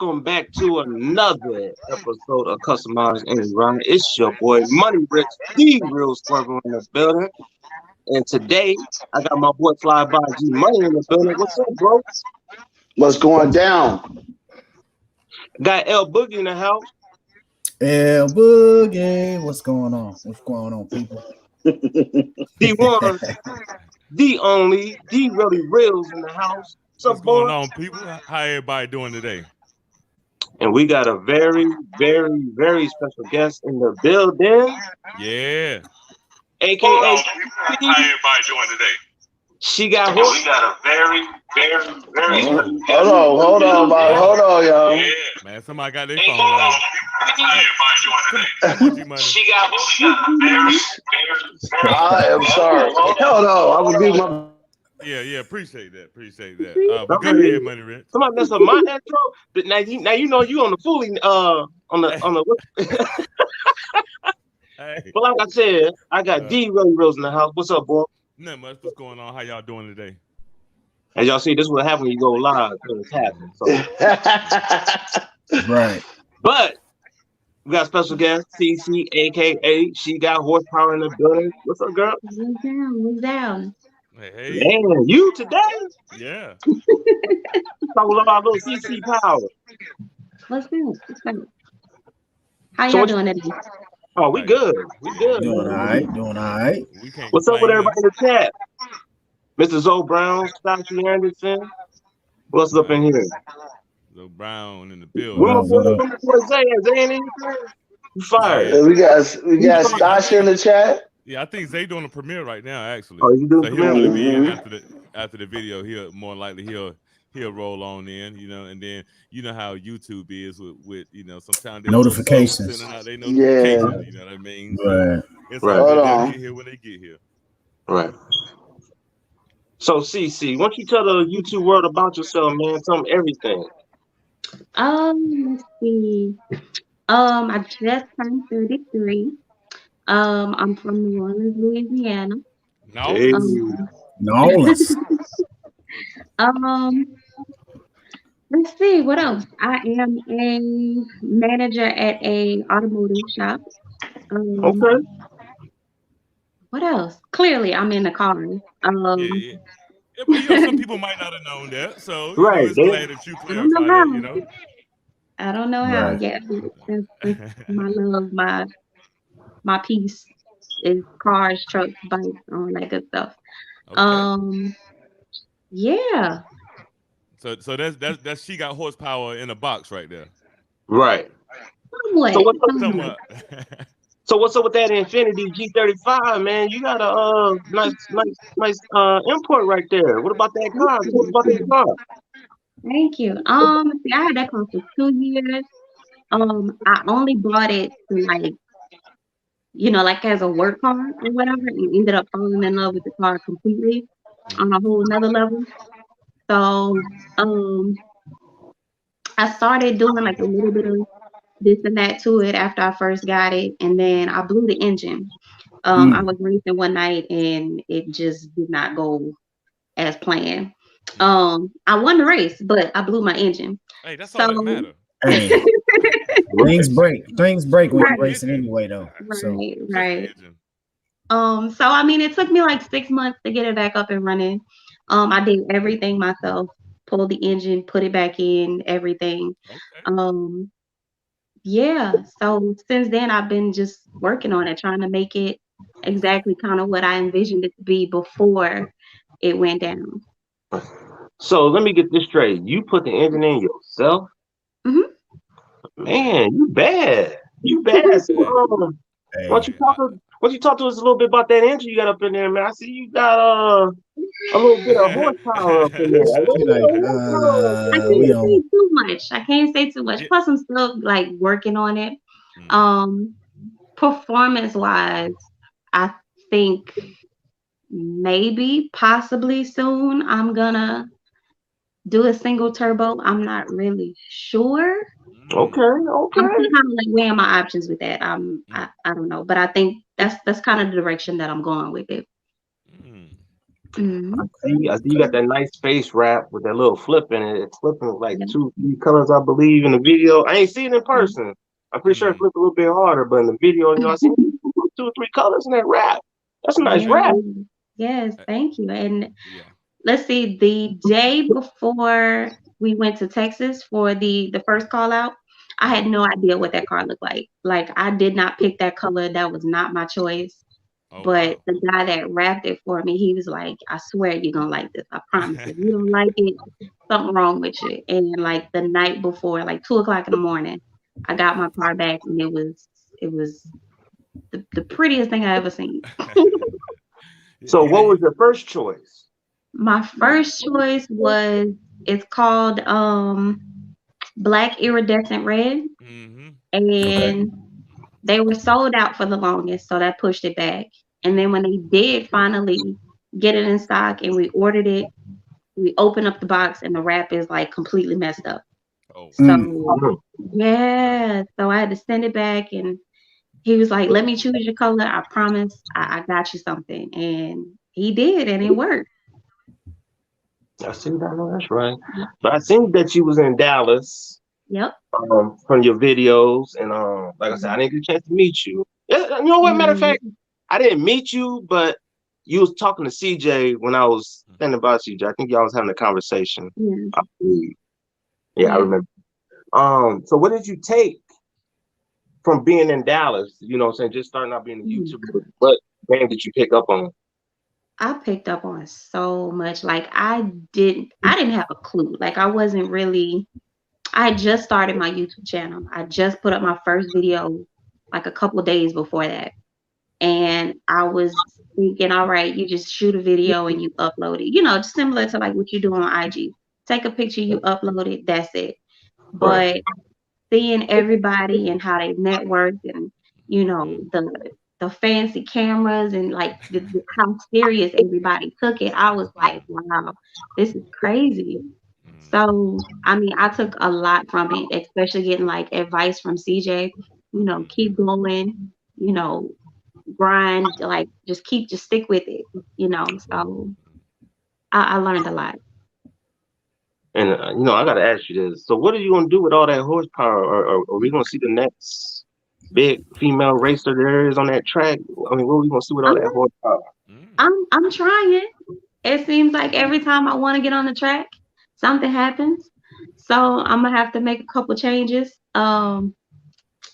welcome back to another episode of Customized and Run. It's your boy Money Rich, the real swerver in the building. And today I got my boy Fly by G Money in the building. What's up, bro? What's going down? Got L Boogie in the house. El Boogie, what's going on? What's going on, people? The one, the only, the really reals in the house. What's going on, people? How everybody doing today? And we got a very, very, very special guest in the building. Yeah. AKA, how everybody doing today? She got hooked. We got a very, very, very. Hold on, y'all. Yeah. Man, somebody got their phone on. How everybody doing today? She got hooked. I am sorry. Hold on, I'm gonna do my. Yeah, appreciate that. But go ahead, Money Rich. Somebody messed up my intro, but now you know you on the fully on the. Hey. But like I said, I got D Really Rose in the house. What's up, boy? Nothing much. What's going on? How y'all doing today? As y'all see, this is what happens when you go live. It's happening. So. Right. But we got special guest CeCe, aka She Got Horsepower in the building. What's up, girl? What's down? Hey. Man, you today? Yeah. Talk about little CeCe power. What's good? How y'all doing today? Oh, we good. We good. Doing all right. What's up with everybody in the chat? Mr. Zoe Brown, Stacey Anderson. What's up in here? Zoe Brown in the building. Where my boy Zay at? Zay ain't in here? You fired. We got Stasha in the chat. Yeah, I think Zay doing a premiere right now, actually. Oh, you doing so premiere? He'll be in after the video. He'll more likely he'll roll on in, and then you know how YouTube is with sometimes notifications. They notifications, you know what I mean? Right. It's right. They'll get here when they get here. Right. So CeCe, why don't you tell the YouTube world about yourself, man? Tell them everything. Let's see. I just turned 33. I'm from New Orleans, Louisiana. Knowles. Let's see, what else? I am a manager at a automotive shop. Okay. What else? Clearly, I'm in the car. Yeah. But, some people might not have known that, so right. It's glad that you clarified that. I don't know how. Right. Yeah, that's my love, my piece is cars, trucks, bikes, all that good stuff. Okay. Yeah. So that's She Got Horsepower in a box right there. Right. Somewhat. So what's up with that Infinity G35, man? You got a nice import right there. What about that car? What about that car? Thank you. See, I had that car for 2 years. I only bought it to like as a work car or whatever, and ended up falling in love with the car completely on a whole nother level. So I started doing like a little bit of this and that to it after I first got it, and then I blew the engine. I was racing one night and it just did not go as planned. I won the race, but I blew my engine. Hey, that's all that matters. Hey, things break when you're racing anyway, though. Right. So I mean, it took me like 6 months to get it back up and running. I did everything myself, pulled the engine, put it back in, everything. Okay. Yeah. So since then, I've been just working on it, trying to make it exactly kind of what I envisioned it to be before it went down. So let me get this straight. You put the engine in yourself? Mm-hmm. Man, you bad. So, hey, why don't you talk to us a little bit about that engine you got up in there, man? I see you got a little bit of horsepower up in there. I can't say too much. Plus, I'm still like working on it. Performance-wise, I think possibly soon I'm gonna do a single turbo. I'm not really sure. Okay. I'm kind of like weighing my options with that. I don't know, but I think that's kind of the direction that I'm going with it. Mm-hmm. I see you got that nice face wrap with that little flip in it. It's flipping like Yeah. 2, 3 colors, I believe, in the video. I ain't seen it in person. I'm pretty sure it flipped a little bit harder, but in the video, I seen 2 or 3 colors in that wrap. That's a nice Yeah. wrap. Yes, thank you. And Yeah. let's see, the day before we went to Texas for the first call out, I had no idea what that car looked like. Like I did not pick that color. That was not my choice. Oh But wow. the guy that wrapped it for me, he was like, I swear you're gonna like this. I promise. If you don't like it, something wrong with you. And like the night before, like 2 o'clock in the morning, I got my car back and it was the prettiest thing I ever seen. So, Yeah, what was your first choice? My first choice was it's called Black Iridescent Red, mm-hmm. Okay. and they were sold out for the longest, so that pushed it back. And then when they did finally get it in stock and we ordered it, we opened up the box and the wrap is like completely messed up. Oh wow. Mm. So yeah, so I had to send it back, and he was like, "Let me choose your color. I promise, I got you something." And he did, and it worked. I see that. No, that's right. But I think that you was in Dallas Yep. from your videos, and like I said, I Mhm. didn't get a chance to meet you. Yeah, you know what? Matter of fact, I didn't meet you, but you was talking to CJ when I was standing by CJ. I think y'all was having a conversation. Yeah. I believe. Yeah, I Yeah. remember. So what did you take from being in Dallas? You know what I'm saying? Just starting out being a Mhm. YouTuber. What game did you pick up on? I picked up on so much. Like I didn't have a clue. Like I wasn't really I had just started my YouTube channel. I just put up my first video like a couple of days before that. And I was thinking, all right, you just shoot a video and you upload it. Just similar to like what you do on IG. Take a picture, you upload it, that's it. Right. But seeing everybody and how they network and you know Mm-hmm. the fancy cameras and like how serious everybody took it, I was like, wow, this is crazy. So I mean, I took a lot from it, especially getting like advice from CJ. Keep going. You know, grind. Like just stick with it. So I learned a lot. And I gotta ask you this. So what are you gonna do with all that horsepower? Or are we gonna see the next big female racer there is on that track? I mean, what are we gonna see with all I'm that horsepower? I'm trying. It seems like every time I want to get on the track, something happens. So I'm gonna have to make a couple changes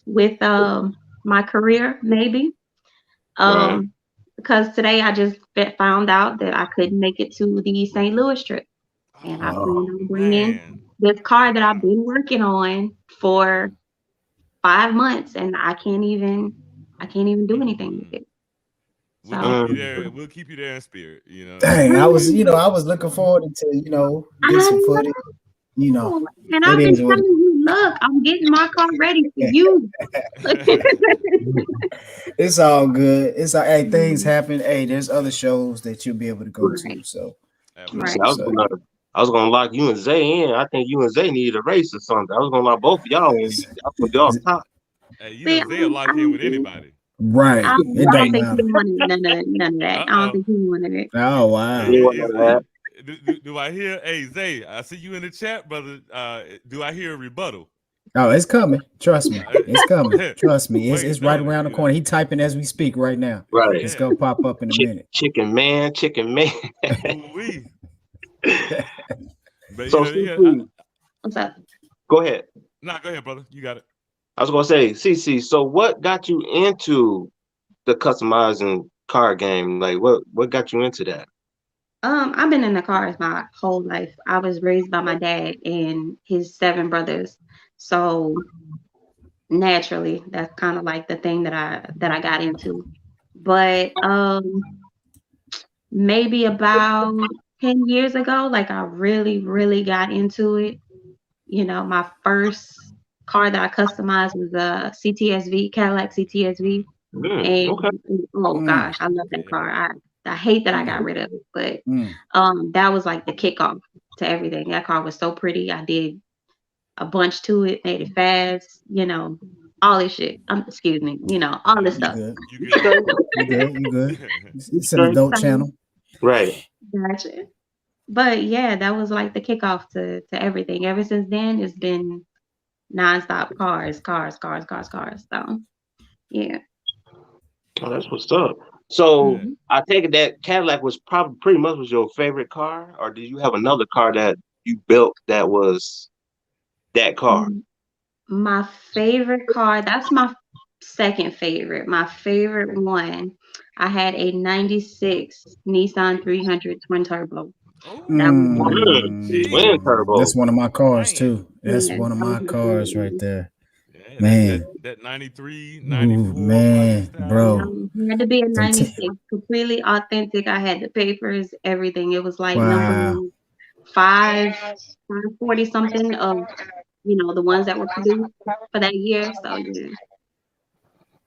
with my career maybe. Right. Um because today I just found out that I couldn't make it to the St. Louis trip, and I Oh plan Oh, on bringing man. this car that I've Wow. been working on for 5 months, and I can't even do anything with it. We'll So keep Mm. you there. We'll keep you there in spirit. dang! We'll get. I was looking forward to get I some footage. You know, know, and it I've been is what telling you, look, I'm getting my car ready for you. it's all good. Hey, things Mhm. happen. Hey, there's other shows that you'll be able to go to. Right, So See, right. Absolutely. I was gonna lock you and Zay in. I think you and Zay needed a race or something. I was gonna lock both of y'all in. I was gonna be off top. Hey, See, they'll I lock in don't with think, anybody. I right, don't, it I don't don't think matter. he wanted none of that. Uh I don't oh. think he wanted it. Oh Hey, wow. You want none of that. do I hear? Hey, Zay, I see you in the chat, brother. Do I hear a rebuttal? Oh, it's coming. Trust me, it's coming. I'm Trust me, waiting it's right on it. around the corner. He typing as we speak right now. Right. It's Yeah. gonna pop up in a minute. Chicken man, chicken man. Ooh wee. But So, yeah. CC, What's up? go ahead. Nah, go ahead, brother. You got it. I was gonna say, CC. So, what got you into the customizing car game? Like, what got you into that? I've been in the cars my whole life. I was raised by my dad and his 7 brothers. So naturally, that's kind of like the thing that I got into. But maybe about 10 years ago, like I really, really got into it. My first car that I customized was a CTSV, Cadillac CTSV. And Okay. oh Mm, gosh, I love that Yeah. car. I hate that I got mm, rid of it, but mm. that was like the kickoff to everything. That car was so pretty. I did a bunch to it, made it fast, all this shit. Excuse me, all this You stuff. good? You good? Okay. You good? You good? Yeah. It's an Okay. adult So channel. Right. Gotcha. But yeah, that was like the kickoff to everything. Ever since then, it's been nonstop cars, cars, cars, cars, cars. So yeah. Oh, that's what's up. So Yeah. Mhm. I take it that Cadillac was probably pretty much was your favorite car, or did you have another car that you built that was that car? Mm, My favorite car, that's my second favorite. My favorite one, I had a 96 Nissan 300 twin turbo. That was my Twin That's turbo. one of my cars Man. too. That's yeah, one of that was my my cars right favorite there. Yeah, that Man. that 93, Ooh, 94 probably man, one. bro. style. It had to be a Them t- 96, completely authentic. I had the papers, everything. It was like number wow. five, 540 something of, the ones that were produced for that year. So yeah.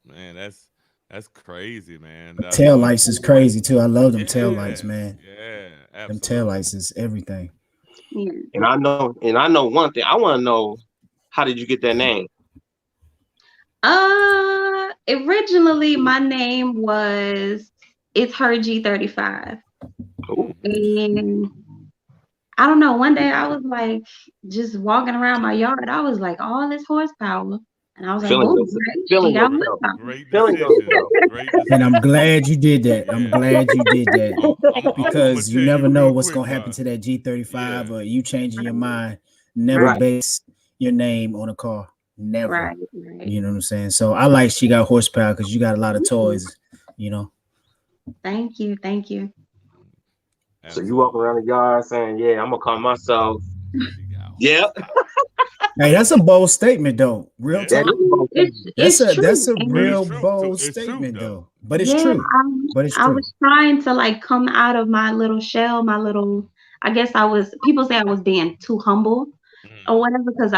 Man, that's crazy, man. Tail lights is crazy too. I love them tail lights, Yeah, man. yeah, Them tail absolutely. lights is everything. Yeah. And I know one thing. I want to know, how did you get that name? Originally my name was It's Her G35. Ooh, Hmm. And I don't know, one day I was like just walking around my yard. I was like, all this horsepower. And I was like, feeling oh, yourself. great, she Feeling got yourself. horsepower. Great Feeling decision. yourself. Great And I'm decision. glad you did that. I'm Yeah. glad you did that I'm gonna because you tell you never know real what's quick gonna happen why. to that G35 Yeah. or you changing your Right, mind. Never right, Right. base your name on a car. Never. right, right. You know what I'm saying? So I like she got horsepower because you got a lot of Mhm. toys. You know. Thank you, thank you. So you walk Absolutely. around the yard saying, "Yeah, I'm gonna call myself." She got Yep, horsepower. Hey, that's a bold statement though. Real Yeah. that I talk. is mean, both. it's That's true, a But and it's real true. bold It's true statement though. though. But it's yeah, true. But it's I true. was trying to like come out of my little shell, my little. I guess I was. People say I was being too humble or Mm, whatever because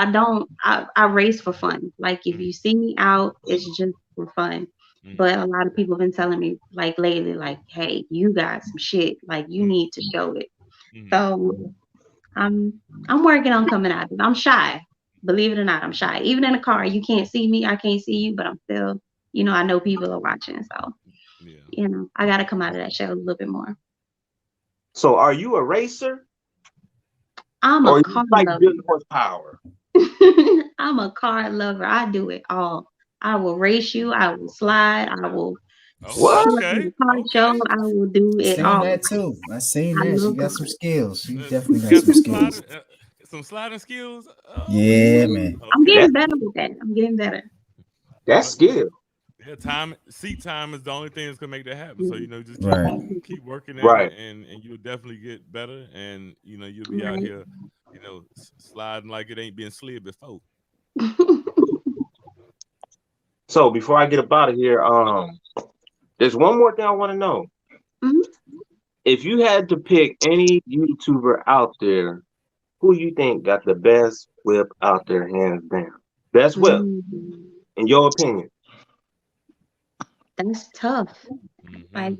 I race for fun. Like if mm, you see me out, it's just for fun. mm, But a lot of people have been telling me like lately, like, hey, you got some shit. Like you mm, need to show it. mm. So I'm I'm working on coming out of it. I'm shy. Believe it or not, I'm shy. Even in a car, you can't see me, I can't see you, but I'm still, I know people are watching. So, Yeah. I gotta come out of that shell a little bit more. So are you a racer I'm a or car you like lover. building horsepower? I'm a car lover. I do it all. I will race you, I will slide, I will Oh, What? pull up in okay. the car show, Okay. I will do it Seen all. that too. I seen I that. She love got some cars. skills. She definitely You got got some skills. some sliding skills. Yeah, man. I'm Okay. That getting better with that. I'm getting better. that's Well, you know, skill. yeah, seat time is the only thing that's gonna make that happen. So Mm, just Right. keep working at Right. it, and you'll definitely get better, and you'll be out right. here, sliding like it ain't been slid before. So before I get up out of here, there's one more thing I want to know. Mhm. If you had to pick any YouTuber out there, who you think got the best whip out there, hands down? Best whip, Mm, in your opinion? that's tough. Hmm. Like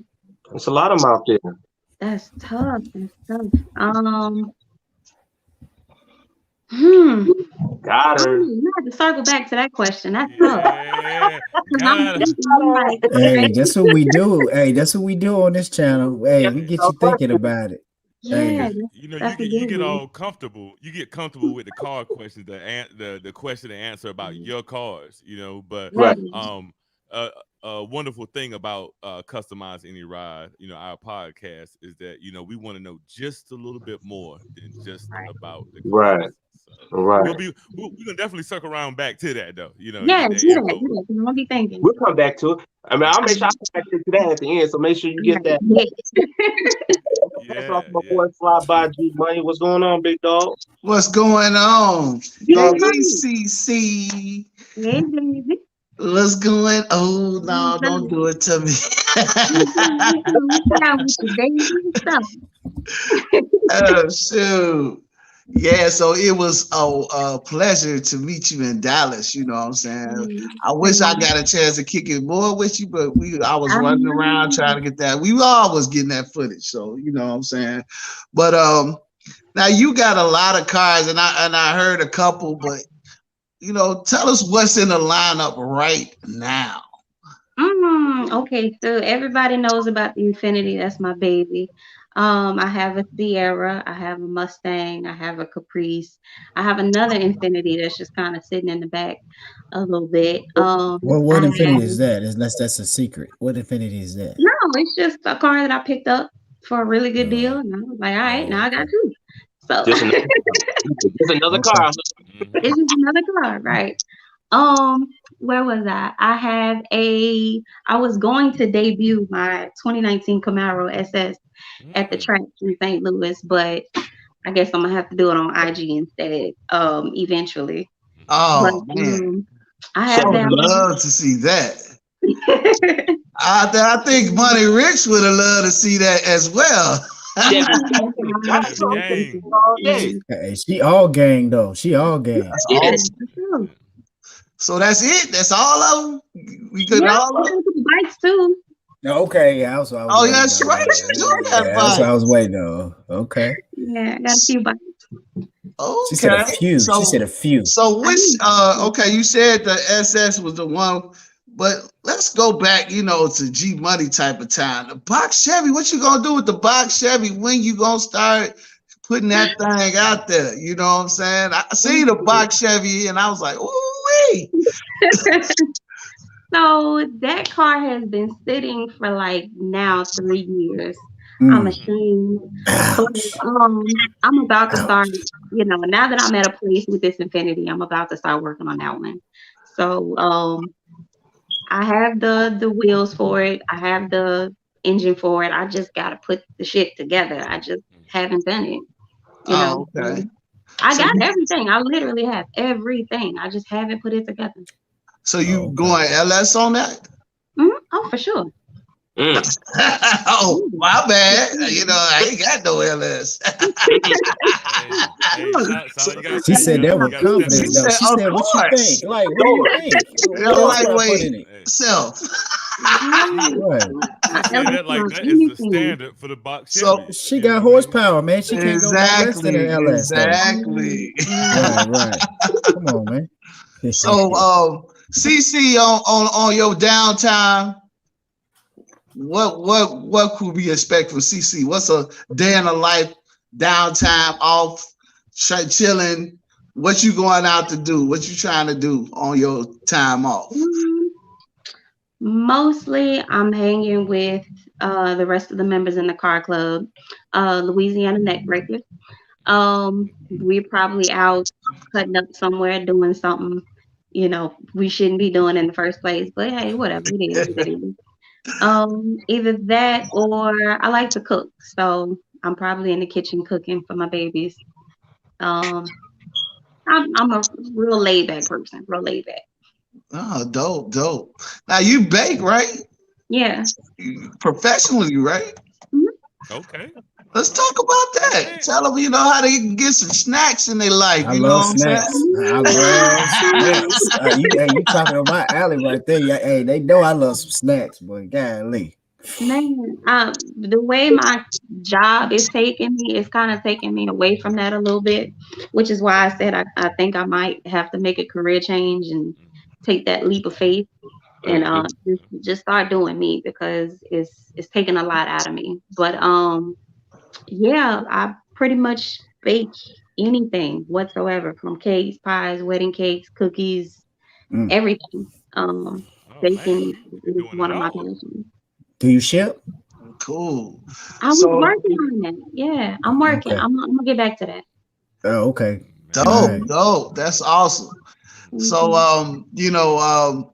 There's a lot of them out there. that's tough. That's tough. Hmm. Got her. You have to circle back to that question. That's tough. Yeah, 'Cause I'm gotta. thinking, I'm like, Hey, okay, that's what we do. Hey, that's what we do on this channel. Hey, Yes, we Yeah. get no you thinking question. about it. yeah, Hey, Because that's a good you get one. all comfortable. You get comfortable with the car questions, the question and answer about your cars. But Right. Right. um, a, a wonderful thing about customize any ride, our podcast is that we want to know just a little bit more than just Right. about the Right. cars. So Right. we're gonna definitely circle around back to that though. Yeah, Get that do that. info. Do that. 'Cause I'm gonna be thinking. We'll come back to it. I mean, Yeah, I'll make sure I come back to that at the end. So make sure you get Right. that. Yeah. I'm gonna pass it off yeah, to my yeah. boy Fly by G Money. What's going on, big dog? What's going on? Hey, Yeah. Hey, honey. CC. Hey, baby. What's going on? What's No, don't up? do it to me. What's down with you, baby? What's up? Oh, shoot. Yeah, so it was a pleasure to meet you in Dallas. You know what I'm saying? I wish I Same. got a chance to kick it more with you, but I was I running around know. trying to get that. We all was getting that footage, so you know what I'm saying. But now you got a lot of cars, and I heard a couple, but tell us what's in the lineup right now. Okay, so everybody knows about the Infinity. That's my baby. I have a Sierra, I have a Mustang, I have a Caprice, I have another Infinity that's just kind of sitting in the back a little bit. Well, I what have Infinity is that? Unless that's a secret. What Infinity is that? no, it's just a car that I picked up for a really good Uh, deal, and I was like, all right, oh, now I got okay. two. So Just another car. Just another Okay. car. Mhm. it's just another car, right? Where was I? I was going to debut my 2019 Camaro SS at the Mm. track in St. Louis, but I guess I'm gonna have to do it on IG instead, eventually. Mhm. But Oh man, I So I have would that love to see that. one. I think Money Rich would have loved to see that as well. Chevy, Chevy gang. all day. Hey, she all gang though. She all gang. That's Yeah, awesome. for sure. So that's it. That's all of them. We could Yeah, all. I got some bikes too. Okay, yeah, that's what I was Oh waiting yeah, she on. right. Yeah, She do got yeah, that's what bike. I was waiting on. Okay. Yeah, I got a few bikes. She said a Okay. few. She said a few. So I which do. okay, you said the SS was the one, but let's go back, to G Money type of time. The box Chevy, what you gonna do with the box Chevy? When you gonna start putting that thing out there? You know what I'm saying? I see the box Chevy and I was like, ooh wee. So that car has been sitting for like now 3 years. I'm Mm. ashamed, but Ouch. I'm about to start. Ouch. Now that I'm at a place with this Infinity, I'm about to start working on that one. So I have the wheels for it. I have the engine for it. I just gotta put the shit together. I just haven't done it. You know, Oh, okay. I So got you everything. I literally have everything. I just haven't put it together. so you Oh, okay. going LS on that? Oh, for sure. Mm. Oh, my bad. Mhm. I ain't got no LS. Hey, So, son, you gotta She step. said You that gotta, you with gotta step she confidence in. though. said, She of said, "What you course. think? Like, what do you think? What else would I put Lightweight in it?" Hey, self. she Right. she said LS that like on that is the anything. standard for the box So Chevy. She You know got what I mean? horsepower, man. She can't go no less than an exactly, LS though. Mm, exactly. mm. Right, right. Come on, man. So CC on your downtime, what could we expect from CC? What's a day in the life downtime off chilling? What you going out to do? What you trying to do on your time off? Mm, Mostly, I'm hanging with the rest of the members in the car club, Louisiana Neck Breakers. We're probably out cutting up somewhere, doing something, we shouldn't be doing in the first place. But hey, whatever it is, what it is. Either that or I like to cook, so I'm probably in the kitchen cooking for my babies. Um, I'm a real laid back person, real laid back. Oh, dope, dope. Now you bake, right? Yeah. Professionally, right? Mhm. Okay. Let's talk about that. Okay. Tell them, how they can get some snacks in their life. I You know love what I'm saying? snacks. I love snacks. You talking about alley right there? Yeah, hey, they know I love some snacks, boy. Golly. Man, the way my job is taking me is kind of taking me away from that a little bit, which is why I said I think I might have to make a career change and take that leap of faith and Mhm. just start doing me because it's taking a lot out of me. But yeah, I pretty much bake anything whatsoever from cakes, pies, wedding cakes, cookies, Mm. everything. Oh man, Baking you're is doing one it of my all. passions. Do you ship? Cool. I was So working on that. Yeah, I'm working. Okay. I'm gonna get back to that. Oh, okay. All dope, right. Man. dope. That's awesome. So Mhm.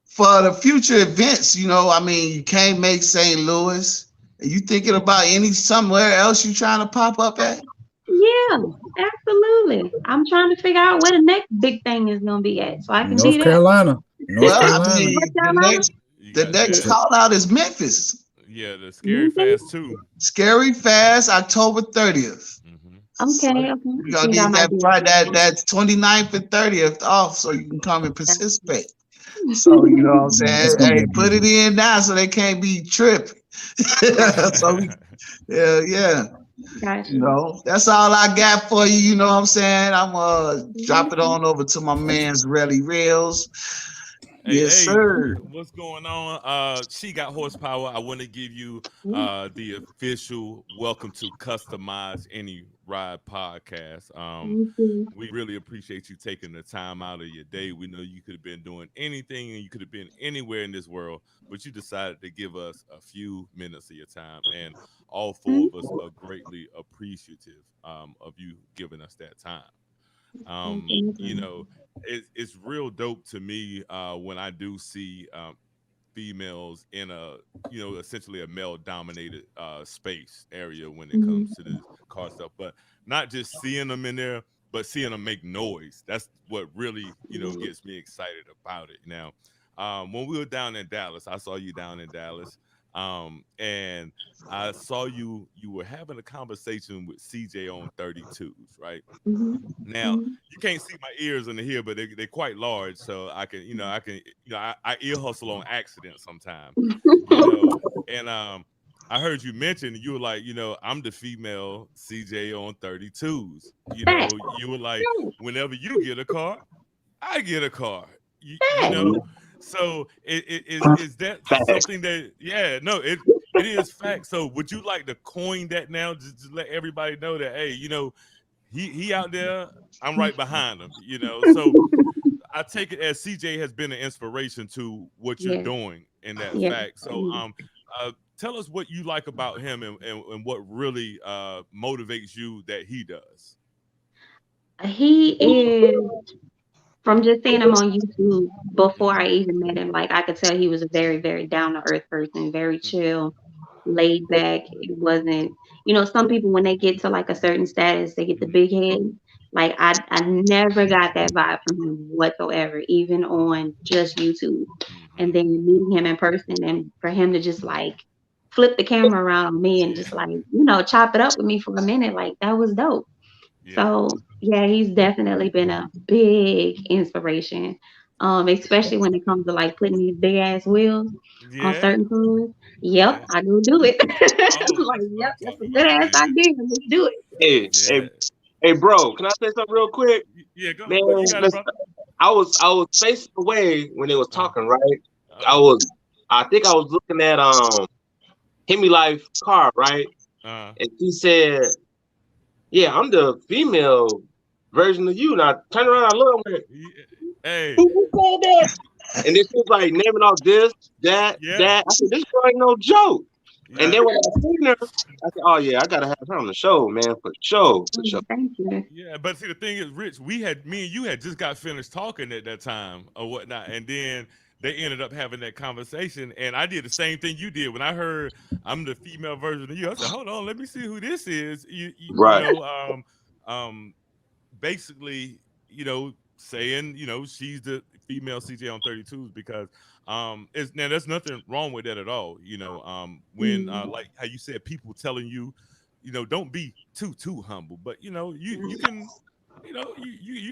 for the future events, you can't make St. Louis. Are you thinking about any somewhere else you trying to pop up at? Yeah, absolutely. I'm trying to figure out where the next big thing is gonna be at, so I can be North there. Carolina. North Well, Carolina. North the Carolina. next You the got next that. Dr- call out is Memphis. Yeah, the scary Okay, fast too. Scary Fast, October 30th. Mm-hmm. So okay. you I gotta think I get might that be Friday, able to that's 29th and 30th off so you can come and do participate. So you know what I'm that. Man, saying? it's gonna be Hey, a put it beautiful. in now so they can't be tripping. So yeah. Gotcha. That's all I got for you. You know what I'm saying? I'm drop it on over to my man's Relly Reels. Hey, Yes, hey, sir. what's going on? She got horsepower. I want to give you the official welcome to Customize Any Ride podcast. Thank you. We really appreciate you taking the time out of your day. We know you could have been doing anything and you could have been anywhere in this world, but you decided to give us a few minutes of your time. And all four of us are greatly appreciative of you giving us that time. Thank You you. know, it's real dope to me when I do see females in a, essentially a male dominated space area when it Mhm. comes to this car stuff, but not just seeing them in there, but seeing them make noise. That's what really, gets me excited about it. Now, when we were down in Dallas, I saw you down in Dallas, and I saw you were having a conversation with CJ on 32s, right? Mhm. Now Mhm. you can't see my ears in the here, but they're quite large, so I ear hustle on accident sometimes, you know. And I heard you mention you were like, I'm the female CJ on 32s. Fact. You were like, whenever you get a car, I get a car. You Fact. know, so is that Facts. something that no it is fact. So would you like to coin that now, just to let everybody know that hey, he out there, I'm right behind him. So I take it as CJ has been an inspiration to what you're Yeah. doing in that Yeah. fact. So tell us what you like about him and what really motivates you that he does. He is, from just seeing him on YouTube before I Mm-hmm. even met him, like I could tell he was a very, very down to earth person, very chill, laid back. It wasn't, some people when they get to like a certain status, they get the big head. Like I never got that vibe from him whatsoever, even on just YouTube. And Mm-hmm. then meeting him in person and for him to just like flip the camera around on me and Yeah. just like, chop it up with me for a minute, like that was dope. Yeah. So yeah, he's definitely been a big inspiration. Especially when it comes to like putting these big ass wheels on Yeah. certain cars. Yep, Yeah. I do it. Oh, Like, that's what yep, I'm that's a talking good about, ass man. idea. Let's do it. Hey, hey, Yeah. hey, bro. Can I say something real quick? Yeah, go. Man, You got it, listen, brother. I was facing away when they was Uh, talking, right? I uh, was, I think I was looking at Hemi Life car, right? uh. And she said, "Yeah, I'm the female version of you." And I turned around, I looked, I went, Yeah. Hey. "Who said that?" And then she was like naming off this, that, Yeah. that. I said, "This girl ain't no joke." And Yeah. then when I seen her, I said, "Oh yeah, I gotta have her on the show, man, for sure, for sure." Thank you. Yeah, but see, the thing is, Rich, me and you had just got finished talking at that time or whatnot, and then they ended up having that conversation, and I did the same thing you did when I heard I'm the female version of you. I said, "Hold on, let me see who this is." Right. Um, basically, saying she's the female CJ on 32s because it's now there's nothing wrong with that at all. When Mm, like how you said people telling you don't be too humble, but you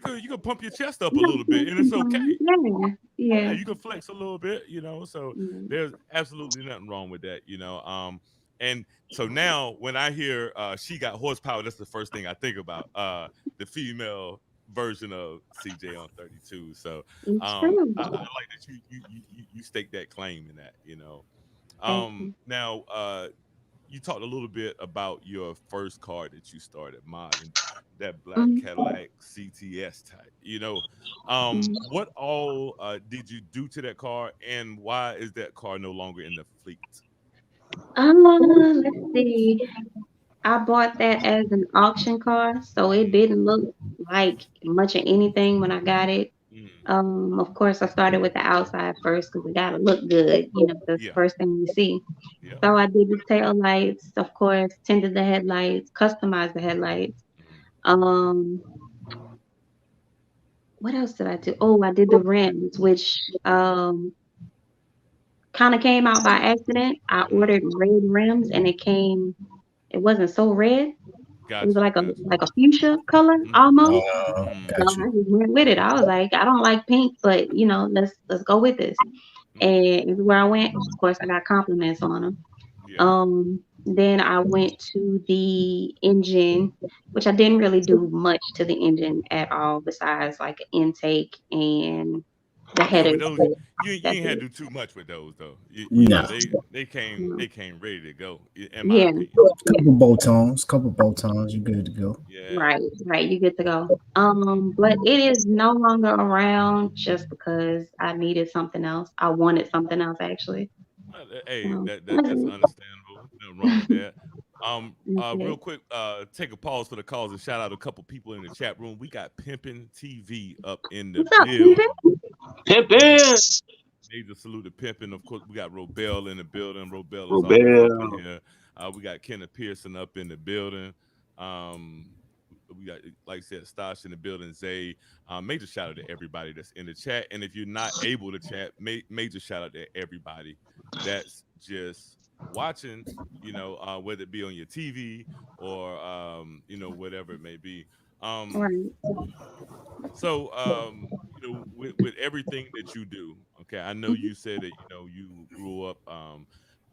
can you can pump your chest up a little bit and it's okay. yeah, Yeah, yeah. you can flex a little bit, so Mm, there's absolutely nothing wrong with that, and so now when I hear she got horsepower, that's the first thing I think about, the female version of CJ on 32. So it's true. I like that you stake that claim in that, Thank you. now you talked a little bit about your first car that you started modding, that black Mm, Cadillac CTS type. mm. What all did you do to that car, and why is that car no longer in the fleet? Let's see. I bought that as an auction car, so it Mm, didn't look like much of anything when I got it. mm, Of course, I started with the outside first because it gotta look good. That's the yeah, first thing you see. yeah. So I did the tail lights, of course, tinted the headlights, customized the headlights. Mm, Um, what else did I do? Oh, I did the rims, which kind of came out by accident. I mm. ordered red rims, and it wasn't so red. It was Gotcha, like a gotcha. like a fuchsia color Mm, almost. mm, So Got you. I just went with it. I was like, I don't like pink, but let's go with this. mm. And everywhere I went, of course, I got compliments on them. Yeah. Then I went to the engine, which I didn't really do much to the engine at all, besides like intake and the Yeah, with headers. those, But you that's ain't had it. to do too much with those though. You know No. No. they came ready to go, in my Yeah, opinion. Couple bolt-ons, you're good to go. Yeah. right, right. You get to go. But it is no longer around just because I needed something else. I wanted something else actually. Hey, So that's that's understandable. Nothing wrong with that. Real it. quick, take a pause for the calls and shout out a couple people in the chat room. We got Pimpin' TV up in the What's up, building. Pimpin? Major, Pimpin', major salute to Pimpin'. Of course, we got Robel in the building. Robel is always up in Robel, here. We got Kenneth Pearson up in the building. Um, we got, like I said, Stash in the building. Zay. Major shout out to everybody that's in the chat. And if you're not able to chat, major shout out to everybody that's just watching. Whether it be on your TV or whatever it may be. Um, Right. with everything that you do, okay, I know Mhm, you said that you grew up,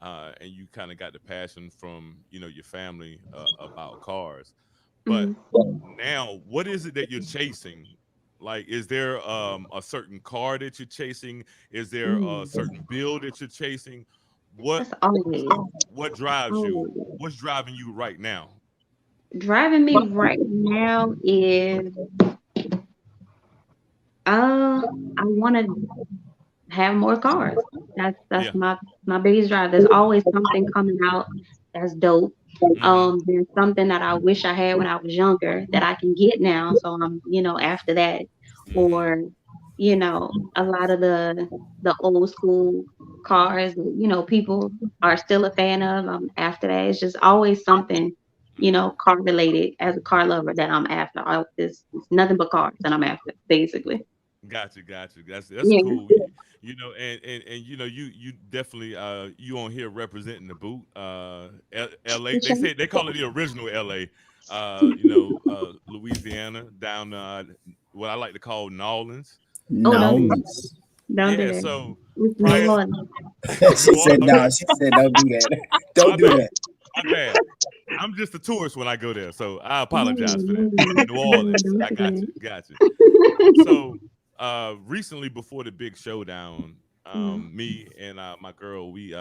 and you kind of got the passion from your family about cars, but mhm. now what is it that you're chasing? Like, is there a certain car that you're chasing? Is there a Mm. certain build that you're chasing? What That's always, what drives you? always. What's driving you right now? Driving me right now is I want to have more cars. That's Yeah. my biggest drive. There's always something coming out that's dope. Mm-hmm. There's something that I wish I had when I was younger that I can get now. So I'm, after that. Mm-hmm. Or, a lot of the old school cars that, people are still a fan of. I'm after that. It's just always something, Mm-hmm. car related as a car lover that I'm after. It's nothing but cars that I'm after, basically. Gotcha. That's Yeah. cool. And you definitely you on here representing the boot. L.A. They say they call it the original L.A. Louisiana down what I like to call Nolans. Oh, don't do Um, that. No. Don't do yeah. that. So It's New prior, Orleans. She New Orleans. said no. Okay, She said don't do that. my Don't do bad. that. My bad. I'm just a tourist when I go there, so I apologize for that. No, New no, Orleans. don't I do got you. that. So recently before the big showdown, Mm, me and my girl, we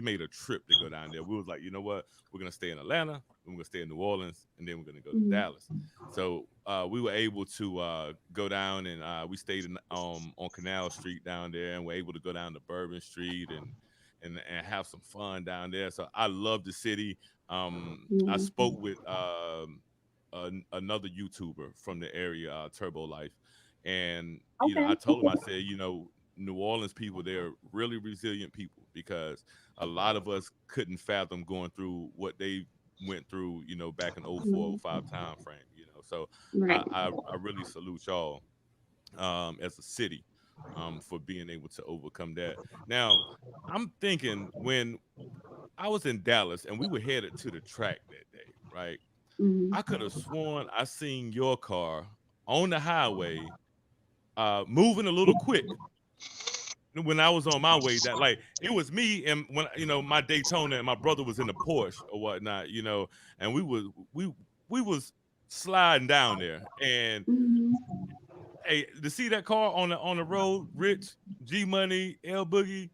made a trip to go down there. We was like, you know what, we're gonna stay in Atlanta, we're gonna stay in New Orleans, and then we're gonna go to mm, Dallas. So we were able to go down, and we stayed on Canal Street down there, and we're able to go down to Bourbon Street and have some fun down there. So I love the city. I mm. spoke with another YouTuber from the area, Turbo Life, and I Okay. told him, I said, New Orleans people, they're really resilient people, because a lot of us couldn't fathom going through what they went through, back in '04, Mm, '05 time frame. So right. I really salute y'all as a city for being able to overcome that. Now, I'm thinking, when I was in Dallas and we were headed to the track that day, right? Mm, I could have sworn I seen your car on the highway, moving a little quick when I was on my way. That, like, it was me, and when my Daytona, and my brother was in the Porsche or whatnot, and we was sliding down there, and mm. hey, to see that car on the road, Rich, G Money, L Boogie,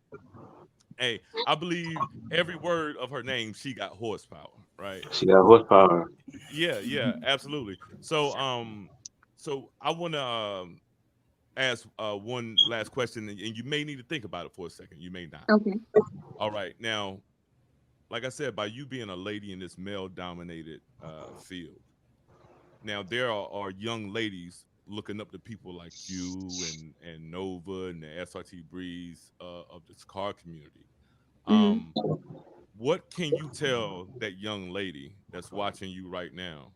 hey, I believe every word of her name. She got horsepower, right? she got horsepower. Yeah, absolutely. So I want to ask one last question, and you may need to think about it for a second. You may not. Okay. All right. Now, like I said, by you being a lady in this male-dominated field, now there are young ladies looking up to people like you and Nova and the SRT Breeze of this car community. Mm, Um, what can you tell that young lady that's watching you right now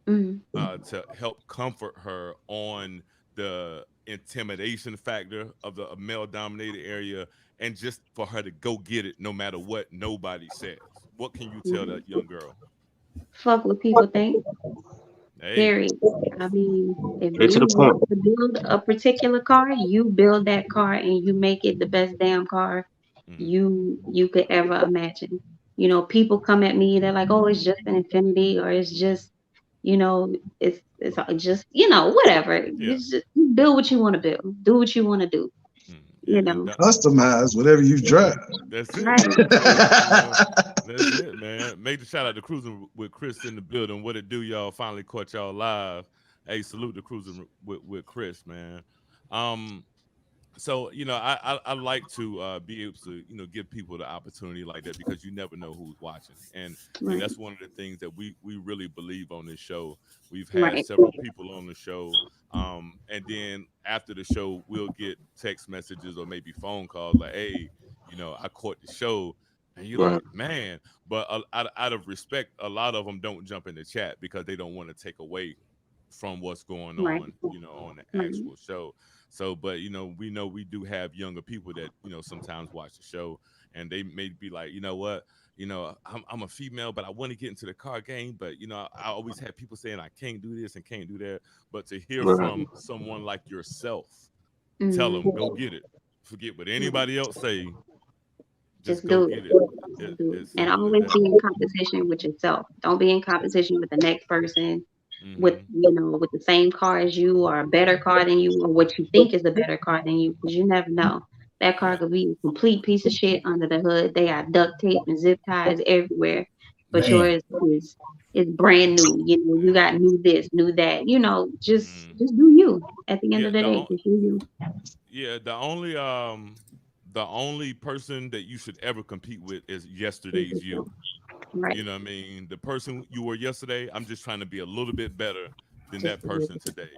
mm. to help comfort her on the intimidation factor of the male dominated area, and just for her to go get it no matter what nobody says? What can you tell Right. that young girl? Fuck what people think. Hey. Period. I mean, if Get to you the want point. to build a particular car, you build that car and you make it the best damn car Hmm. you could ever imagine. People come at me, they're like, "Oh, it's just an Infinity, or it's just, it's just whatever. Yeah. Just build what you want to build. Do what you want to do. Yeah, You and know, Customize whatever you drive. that's it. right? That's it, man. Make the shout out to Cruising with Chris in the building. What it do, y'all? Finally caught y'all live. Hey, salute to Cruising with Chris, man. Um, so I like to be able to give people the opportunity like that because you never know who's watching, and Right, that's one of the things that we really believe on this show. We've had right, several people on the show, and then after the show we'll get text messages or maybe phone calls like, hey, I caught the show, and you're Right. like, man. But out of respect, a lot of them don't jump in the chat because they don't want to take away from what's going right, on on the right, actual show. So, but we know we do have younger people that sometimes watch the show, and they may be like, you know what, I'm a female, but I want to get into the car game. But I always have people saying I can't do this and can't do that. But to hear Right. from someone like yourself, tell hmm them go get it. Forget what anybody else say. Just Just go do get it. it. Just do it. It's And simple as always that. be in competition with yourself. Don't be in competition with the next person with Hmm. with the same car as you or a better car than you or what you think is a better car than you because you never know. That car Yeah. could be a complete piece of shit under the hood. They got duct tape and zip ties everywhere, but Man, yours is brand new. You Yeah. got new this, new that. Just Mm. just do you. At the end Yeah. of the day, just do you. Yeah, the only person that you should ever compete with is yesterday's you. Mhm. Right. You know what I mean? The person you were yesterday, I'm just trying to be a little bit better than Just that do person it. today.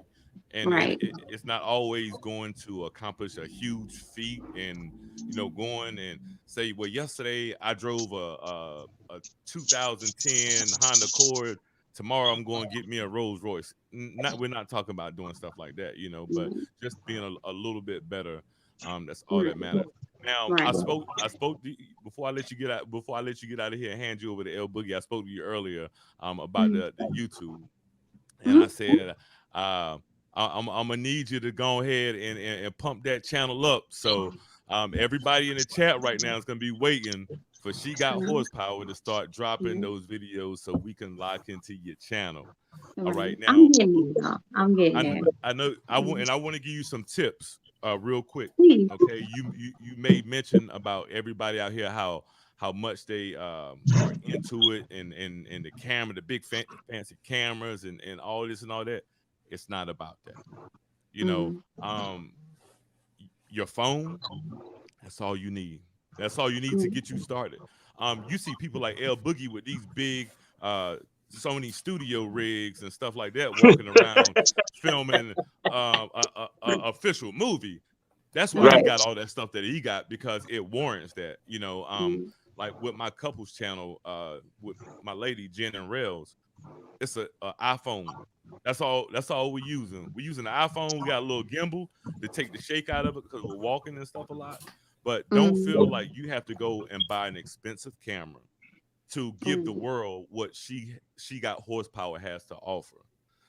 And Right. it's not always going to accomplish a huge feat and going and say, well, yesterday I drove a 2010 Honda Accord. Tomorrow I'm going to get me a Rolls Royce. Not we're not talking about doing stuff like that, but Right. just being a little bit better. That's all that Right. matters. Now Right. before I let you get out of here and hand you over to El Boogie. I spoke to you earlier about Mhm. the YouTube, and I Mhm. said I'm gonna need you to go ahead and pump that channel up. So everybody in the chat right now is gonna be waiting for She Got Mhm. Horsepower to start dropping Mhm. those videos so we can lock into your channel. All Right. right, now I'm getting there, though. I'm getting there. I know Mhm. I want to give you some tips real quick. Please. Okay, you made mention about everybody out here how much they are into it and the camera, the big fancy cameras and all this and all that. It's not about that. You know, Mm. um, your phone. That's all you need. That's all you need to Mm. get you started. You see people like El Boogie with these big Sony studio rigs and stuff like that walking around filming a official movie. That's why he Right. Right. got all that stuff that he got because it warrants that. Mm. Like with my couples channel, with my lady Jen and Rails, it's a iPhone. That's all. That's all we're using. We're using the iPhone. We got a little gimbal to take the shake out of it because we're walking and stuff a lot. But don't Mm. feel like you have to go and buy an expensive camera to give the Mm. world what she got horsepower has to offer.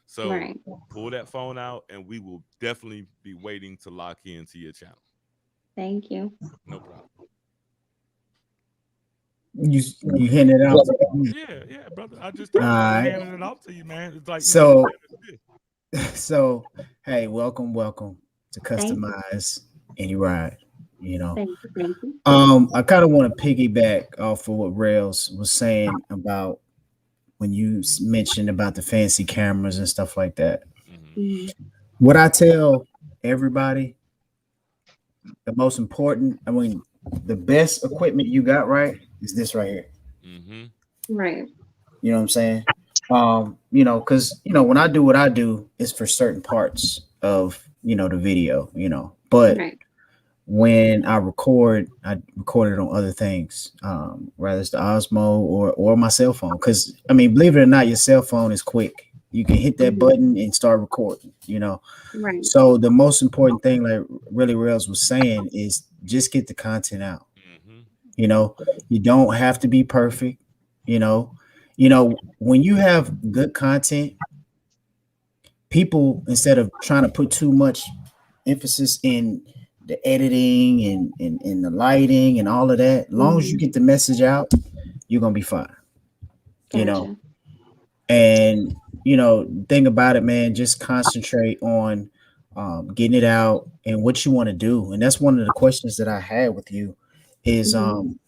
So Right. pull that phone out, and we will definitely be waiting to lock into your channel. Thank you. No problem. you hitting it out. Yeah, yeah, brother. I just All told you I'm right. handing it off to you, man. It's like So this. so hey, welcome to Thank you. Customize Any Ride. You know, Thank you. Thank you. I kind of want to piggyback off of what Rails was saying about when you mentioned about the fancy cameras and stuff like that. Hmm. Mm. What I tell everybody, the most important, I mean, the best equipment you got right is this right here. Hmm. Right. You know what I'm saying? Because when I do what I do, it's for certain parts of the video, but Right. when I record it on other things, whether it's the Osmo or my cell phone. Because I mean, believe it or not, your cell phone is quick. You can hit that Mm. button and start recording. Right. So the most important thing, like really Rails was saying, is just get the content out. Hmm. You know, you don't have to be perfect. You know, when you have good content, people, instead of trying to put too much emphasis in the editing and the lighting and all of that, as long as you Mm. get the message out, you're gonna be fine. You know, Gotcha. and thing about it, man, just concentrate on getting it out and what you want to do. And that's one of the questions that I had with you is Mhm.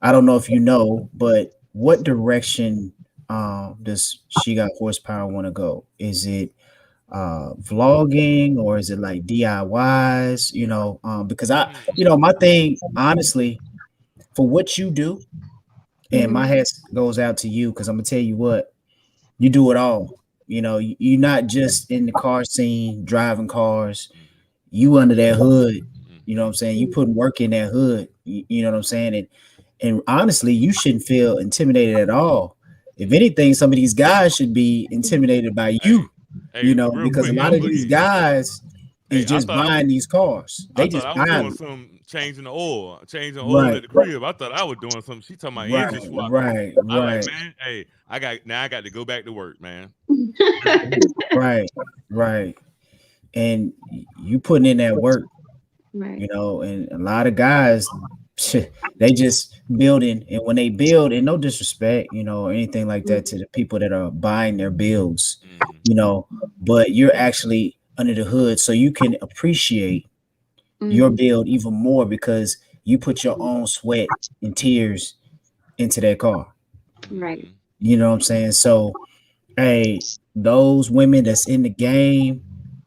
I don't know if you know, but what direction does She Got Horsepower want to go? Is it vlogging or is it like DIYs? Because my thing, honestly, for what you do, and my Mhm. hat goes out to you because I'm gonna tell you what, you do it all. You're not just in the car scene driving cars. You under that hood. You know what I'm saying? You putting work in that hood. You know what I'm saying? And honestly, you shouldn't feel intimidated at all. If anything, some of these guys should be intimidated by Hey, you. hey, real Because a quick, lot young of these boogie. guys is Hey, just buying these cars. I They thought just I was buying doing them. some changing oil Right, at the crib. I thought I was doing something. She talking about right, engine swapping. right, I like, right, man, hey, I got to go back to work, man. right, right. And you putting in that work, Right. and a lot of guys, they just building. And when they build, and no disrespect, or anything like that to the people that are buying their builds, Mm-hmm. you know, but you're actually under the hood so you can appreciate your Mhm. build even more because you put your own sweat and tears into that car. Right. Mm-hmm. You know what I'm saying? So, hey, those women that's in the game,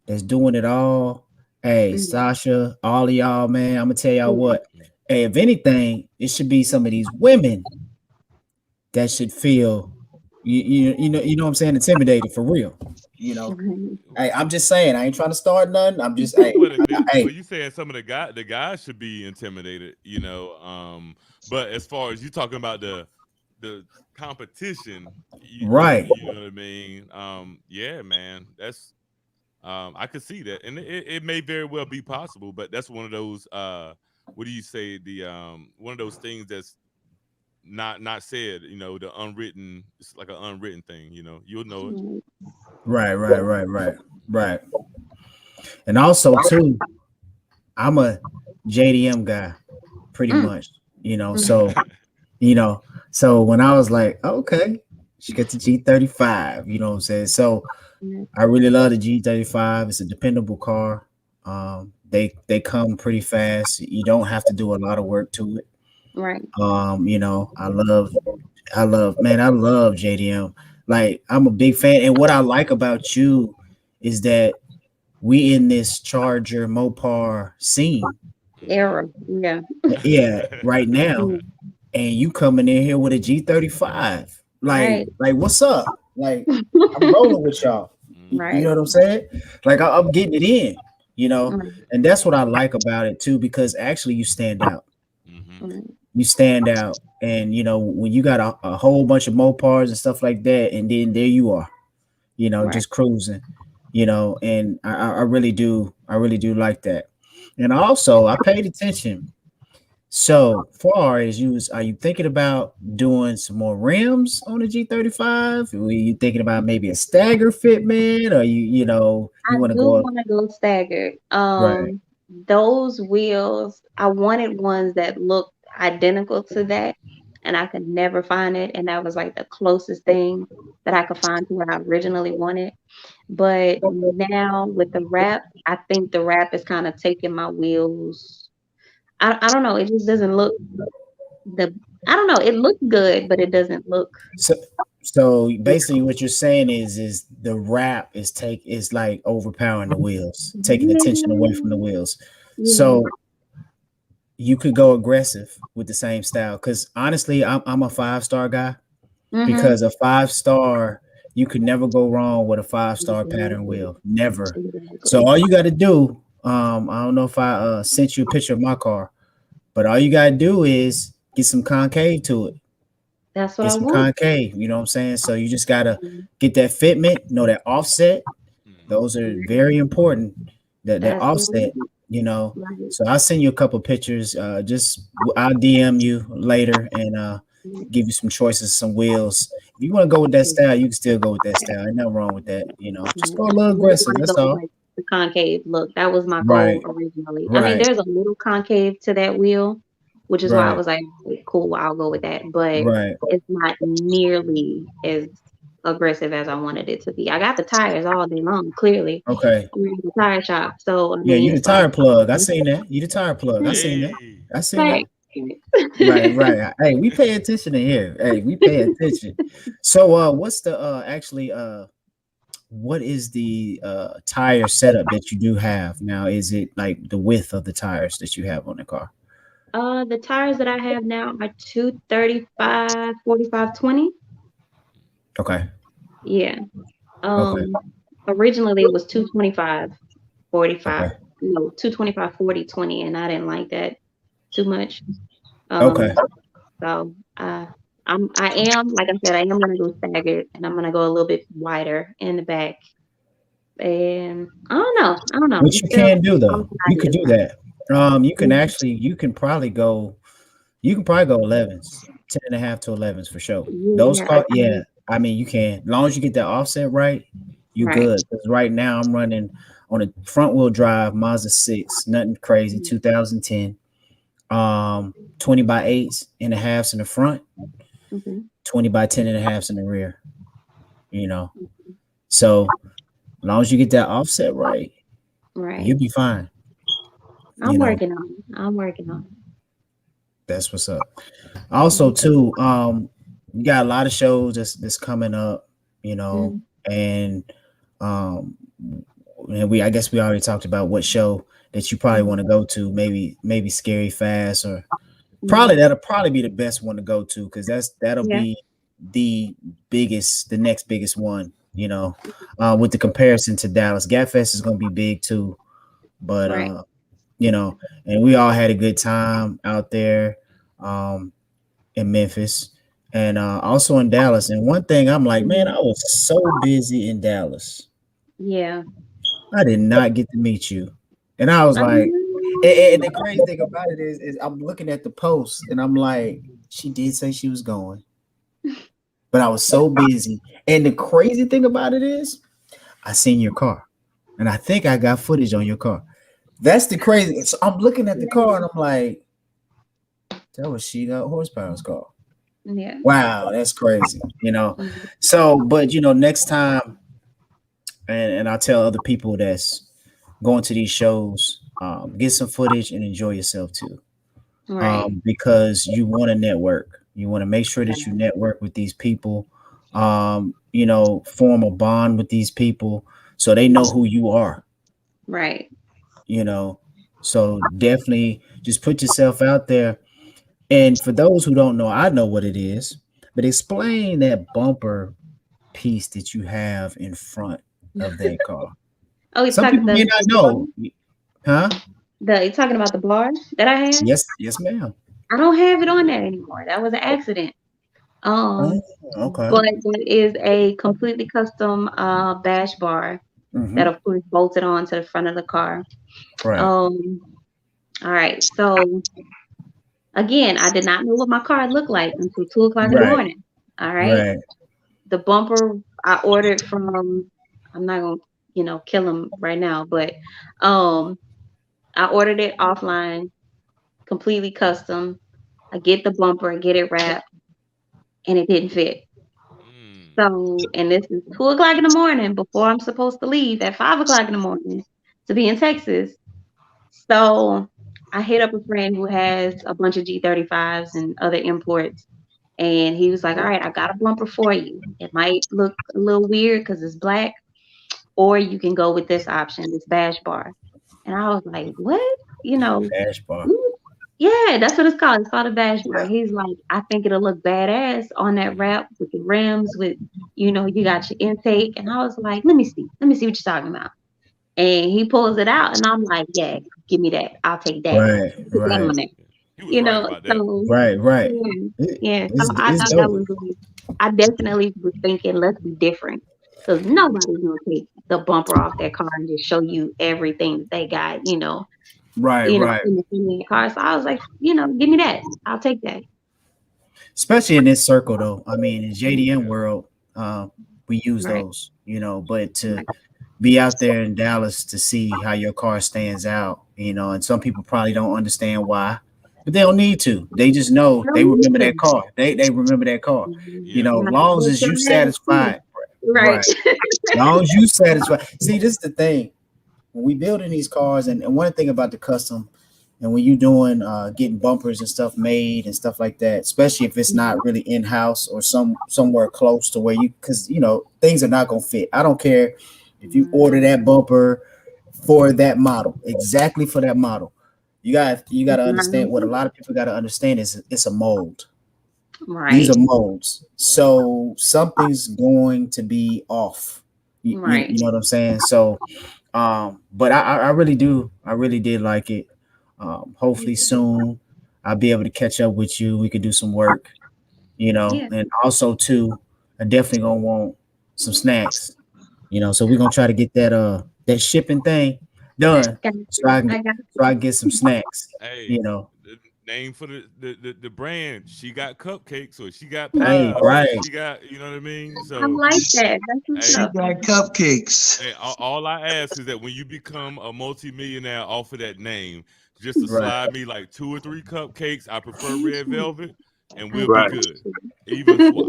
that's doing it all. Hey, Mhm. Sasha, all of y'all, man, I'm gonna tell y'all Yeah. what. Hey, if anything, it should be some of these women that should feel, what I'm saying, intimidated for real. You know, Right. hey, I'm just saying, I ain't trying to start nothing. I'm just, hey, Well, hey, you saying some of the guys should be intimidated, but as far as you talking about the competition, right. you know what I mean? Yeah, man, that's I could see that, and it may very well be possible, but that's one of those what do you say, the one of those things that's not said, the unwritten. It's like an unwritten thing, you'll know it. Right. Right, right, right, right, right. And also too, I'm a JDM guy, pretty Mm. much. Mhm. You know, so when I was like, okay, she got the G35, you know what I'm saying? So Right. I really love the G35. It's a dependable car. They come pretty fast. You don't have to do a lot of work to it. Right. I love JDM. Like I'm a big fan. And what I like about you is that we in this Charger Mopar scene. Era. Yeah. Yeah, right now. Mm. And you coming in here with a G35. Right. Like what's up? Like I'm rolling with y'all. You Right. know what I'm saying? Like I'm getting it in, Right. and that's what I like about it too, because actually you stand out. Hmm. Right. You stand out, and when you got a whole bunch of Mopars and stuff like that, and then there you are, Right. just cruising, and I really do like that. And also I paid attention. So far as are you thinking about doing some more rims on the G35? Were you thinking about maybe a stagger fit, man, or I you want to do go want to go staggered. right, Those wheels, I wanted ones that looked identical to that, and I could never find it. And that was like the closest thing that I could find to what I originally wanted. But now with the wrap, I think the wrap is kind of taking my wheels. I don't know. It just doesn't look the. I don't know. It looks good, but it doesn't look. so so basically what you're saying is the wrap is like overpowering the wheels, taking attention away from the Yeah, wheels. yeah. So you could go aggressive with the same style, because honestly I'm a 5-star guy, Mhm. because a 5-star, you could never go wrong with a 5-star pattern Exactly. wheel. Never. So Exactly. all you got to do, I don't know if I sent you a picture of my car, but all you got to do is get some concave to it. That's what Get I some want. concave. You know what I'm saying? So you just got to get that fitment, know that offset. Hmm. Those are very important. That That's what I offset, want. Right. So I'll send you a couple pictures. I'll DM you later and Right. give you some choices, some wheels. If you want to go with that style, you can still go with that style. Ain't nothing wrong with that. Just Right. go a I little really aggressive. want to That's go with all. like the concave look. That was my goal Right, originally. I mean, right, there's a little concave to that wheel, which is why I right, was like, cool, I'll go with that. But right. it's not nearly as aggressive as I wanted it to be. I got the tires all day long, clearly. Okay. I'm in the tire shop. So I Yeah, mean you the it's like tire plug. I seen that. You the tire plug. I seen that. Hey. I seen that. right. Right, right. Hey, we pay attention in here. Hey, we pay attention. So what's the actually what is the tire setup that you do have now? Is it like the width of the tires that you have on the car? The tires that I have now are 235, 45, 20. Okay. Yeah. Okay. Originally it was 225, 45. Okay. No, 225, 40, 20, and I didn't like that too much. Okay. So I am, like I said, I am gonna go staggered and I'm gonna go a little bit wider in the back. And I don't know. I don't know. What you can do I'm though, you could deciding. do that. You can Mhm. actually you can probably go 11s, 10 and a half to 11s for sure. Those Yeah, car, yeah. I mean, you can, as long as you get that offset right, you right. good. Because right now I'm running on a front wheel drive Mazda 6, nothing crazy, 2010. 20 by 8s and a halves in the front, Mm-hmm. 20 by 10 and a halves in the rear, you know. So as long as you get that offset right, Right. you'll be fine. I'm You know, working on it. I'm working on that's what's up. Also, too, you got a lot of shows that's coming up, you it. know, and um and I guess we already talked about what show that you probably want to go to, maybe Scary Fast, or Mm-hmm. probably that'll probably be the best one to go to, because that'll Yeah. be the next biggest one, you know, with the comparison to Dallas. Gap Fest is gonna be big too, but Right. you know, and we all had a good time out there um in Memphis, and also in Dallas. And one thing I'm like, man, Mhm. I was so busy in Dallas. Yeah. I did not get to meet you. And I was like, and the crazy thing about it is I'm looking at the post and I'm like, she did say she was going, but I was so busy. And the crazy thing about it is I seen your car, and I think I got footage on your car. That's the crazy. So I'm looking at the car and I'm like, that was she got horsepower's car. Yeah. Wow, that's crazy. You know. Mhm. So, but you know, next time, and I'll tell other people that's going to these shows, get some footage and enjoy yourself too. Right. Because you want to network. You want to make sure that you network with these people, you know, form a bond with these people so they know who you are, Right. you know. So definitely just put yourself out there. And for those who don't know, I know what it is, but explain that bumper piece that you have in front of that car. Oh, you're Some talking people may not the bar? know. Huh? You're talking about the bar that I had? Yes, yes, ma'am. I don't have it on there anymore. That was an accident. Oh, Um, okay. but it is a completely custom bash bar that Mm-hmm. of course bolted on to the front of the car. Right. Um, all right. So again, I did not know what my car looked like until 2 o'clock in the Right. morning. All right. Right. The bumper I ordered from, I'm not gonna, kill him right now, but um I ordered it offline, completely custom. I get the bumper, I get it wrapped, and it didn't fit. Mm. So, and this is 2 o'clock in the morning before I'm supposed to leave at 5 o'clock in the morning to be in Texas. So I hit up a friend who has a bunch of G35s and other imports. And he was like, all right, I got a bumper for you. It might look a little weird because it's black, or you can go with this option, this bash bar. And I was like, what? You know, Ash bar. "Ooh, yeah, that's what it's called. It's called a bash bar." He's like, I think it'll look badass on that wrap with the rims, with, you got your intake. And I was like, let me see. Let me see what you're talking about. And he pulls it out, and I'm like, yeah, give me that. I'll take that. Right. Put that Right. on there. He was right about that. So Right. Right. yeah, yeah. So I It's thought that dope. was really, I definitely was thinking, let's be different. Because nobody's gonna take the bumper off their car and just show you everything that they got, Right. Right. in the car. So I was like, give me that. I'll take that. Especially in this circle, though. I mean, in JDM Yeah. world, we use Right. those, you know. But to Right. be out there in Dallas to see how your car stands out, you know, and some people probably don't understand why, but they don't need to. They just know I they don't need remember that to. car. They remember that car. Mhm. You Yeah. know, And I long said, as you your ass too. satisfied, Right. As long as you satisfy. See, this is the thing. When we building these cars, and one thing about the custom, and when you doing getting bumpers and stuff made and stuff like that, especially if it's not really in house or somewhere close to where you, because things are not gonna fit. I don't care if you order that bumper for that model, exactly for that model. You got to understand what a lot of people got to understand is it's a mold. These Right. are molds, so something's going to be off. Right. You know what I'm saying? So, but I really did like it. Hopefully soon I'll be able to catch up with you. We could do some work, Yeah. and also too, I definitely gonna want some snacks. So we're gonna try to get that shipping thing done, Got so I can I got get some snacks. Hey, You know, the name for the brand. She got cupcakes, or she got right, pies, or right, she got, you know what I mean. I So, like that. That's what's hey, She up. got cupcakes. hey, all I ask is that when you become a multimillionaire off of that name, just to right. slide me like 2 or 3 cupcakes. I prefer red velvet, and I we'll be Right. got good. you. Even swap.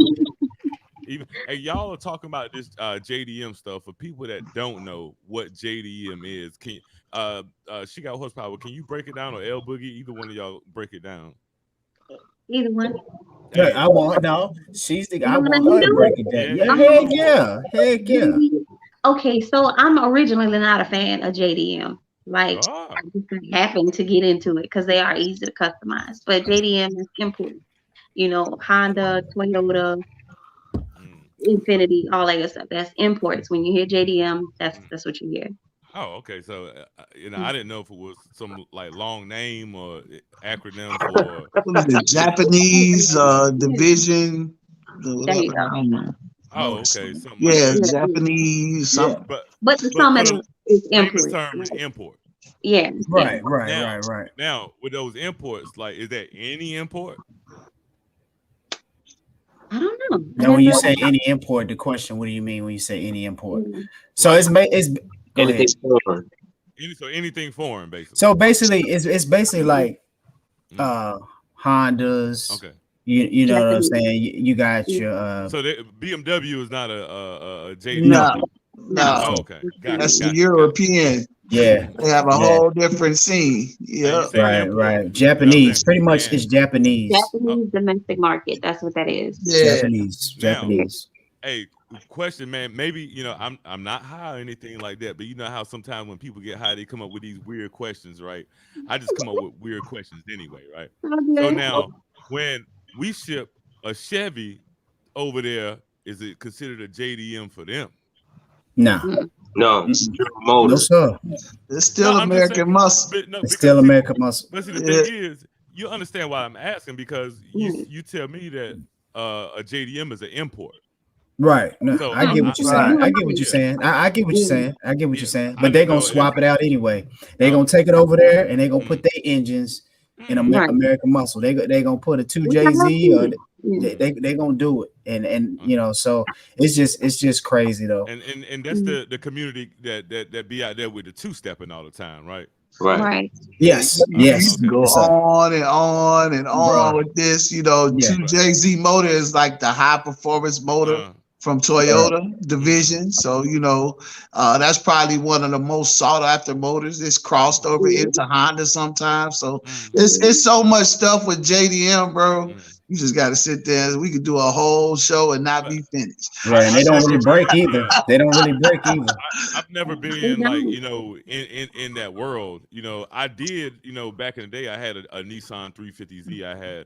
Even hey, y'all are talking about this JDM stuff. For people that don't know what JDM is, she got horsepower. Can you break it down, or L Boogie? Either one of y'all break it down. Either one. Yeah, Hey, I want no. I You wanna want her to do break it? it down. yeah, Yeah, yeah, yeah. heck Go for it. yeah, heck yeah. Okay, so I'm originally not a fan of JDM. Like, Ah, I just happened to get into it because they are easy to customize. But JDM is important. Honda, Toyota, mm, Infinity, all that good stuff. That's imports. When you hear JDM, that's mm. that's what you hear. Oh, okay. So, I Mm. didn't know if it was some like long name or acronym for. What is it? You know. Japanese Yeah, division, there whatever. you go. I don't know. Oh, okay, something like Yeah, that. Yeah, yeah. Japanese Yeah. something. But But some for of the it is layman's imports. term is import. Yeah, yeah. Right, right, Now, right, right. now with those imports, like, is that any import? I don't know. I Now, when you never. say any import, the question, what do you mean when you say any import? Mm. So Like, it's go Anything ahead. foreign. anything foreign, basically. So basically, it's basically like Mm, Hondas. okay. You know what I'm Japanese. saying? You got Mm. your So BMW is not a JDM no, No, then. No. Oh, no. okay. Gotcha. That's Mm-mm. the Gotcha. Gotcha. European. yeah, They have a yeah, whole different scene. Hey, you Yep. say right, import. right. You know what I'm saying? Japanese, pretty much And it's Japanese, Japanese domestic market. That's what that is. Yeah. now, Yeah. Japanese. hey, question, man. Maybe I'm not high or anything like that, but you know how sometimes when people get high, they come up with these weird questions, right? I just come up with weird questions anyway, right? So Okay. now, when we ship a Chevy over there, is it considered a JDM for them? Nah, Mm. No. mm-mm. General No Motors. sir. It's No, still I'm just saying, American muscle. but no, It's because still see, American muscle. the thing Yeah. is, you understand why I'm asking, because Mm. you tell me that a JDM is an import. Right. No, So I get Mm. what you're Right. saying. You're I get what right. you're yeah, saying. I get what you're Yeah. saying. I get what you're yeah. saying. I But they're didn't gonna know if swap it out anyway. They're oh gonna take it over there and they're gonna put mm, their engines in mm, Right. American muscle. They gonna put a two Which I love JZ or too. Yeah. mm, they gonna do it. And okay. so it's just crazy though. And that's Mm. the community that be out there with the two stepping all the time, right? Right. Right. Yeah, Yes, you yes, can Okay, go yes, sir. on and on and on Bruh. with this. Yeah, Two but JZ motor is like the high performance motor uh, from bruh. Toyota mm, division. So, that's probably one of the most sought after motors. It's crossed over Mm. into Honda sometimes. So mm, it's so much stuff with JDM, bro. mm. You just got to sit there. We could do a whole show and not But be finished. Right. And they I've don't never really break been either. They don't really break either. I've never They been like, don't. in that world. I did, back in the day I had a Nissan 350Z. I had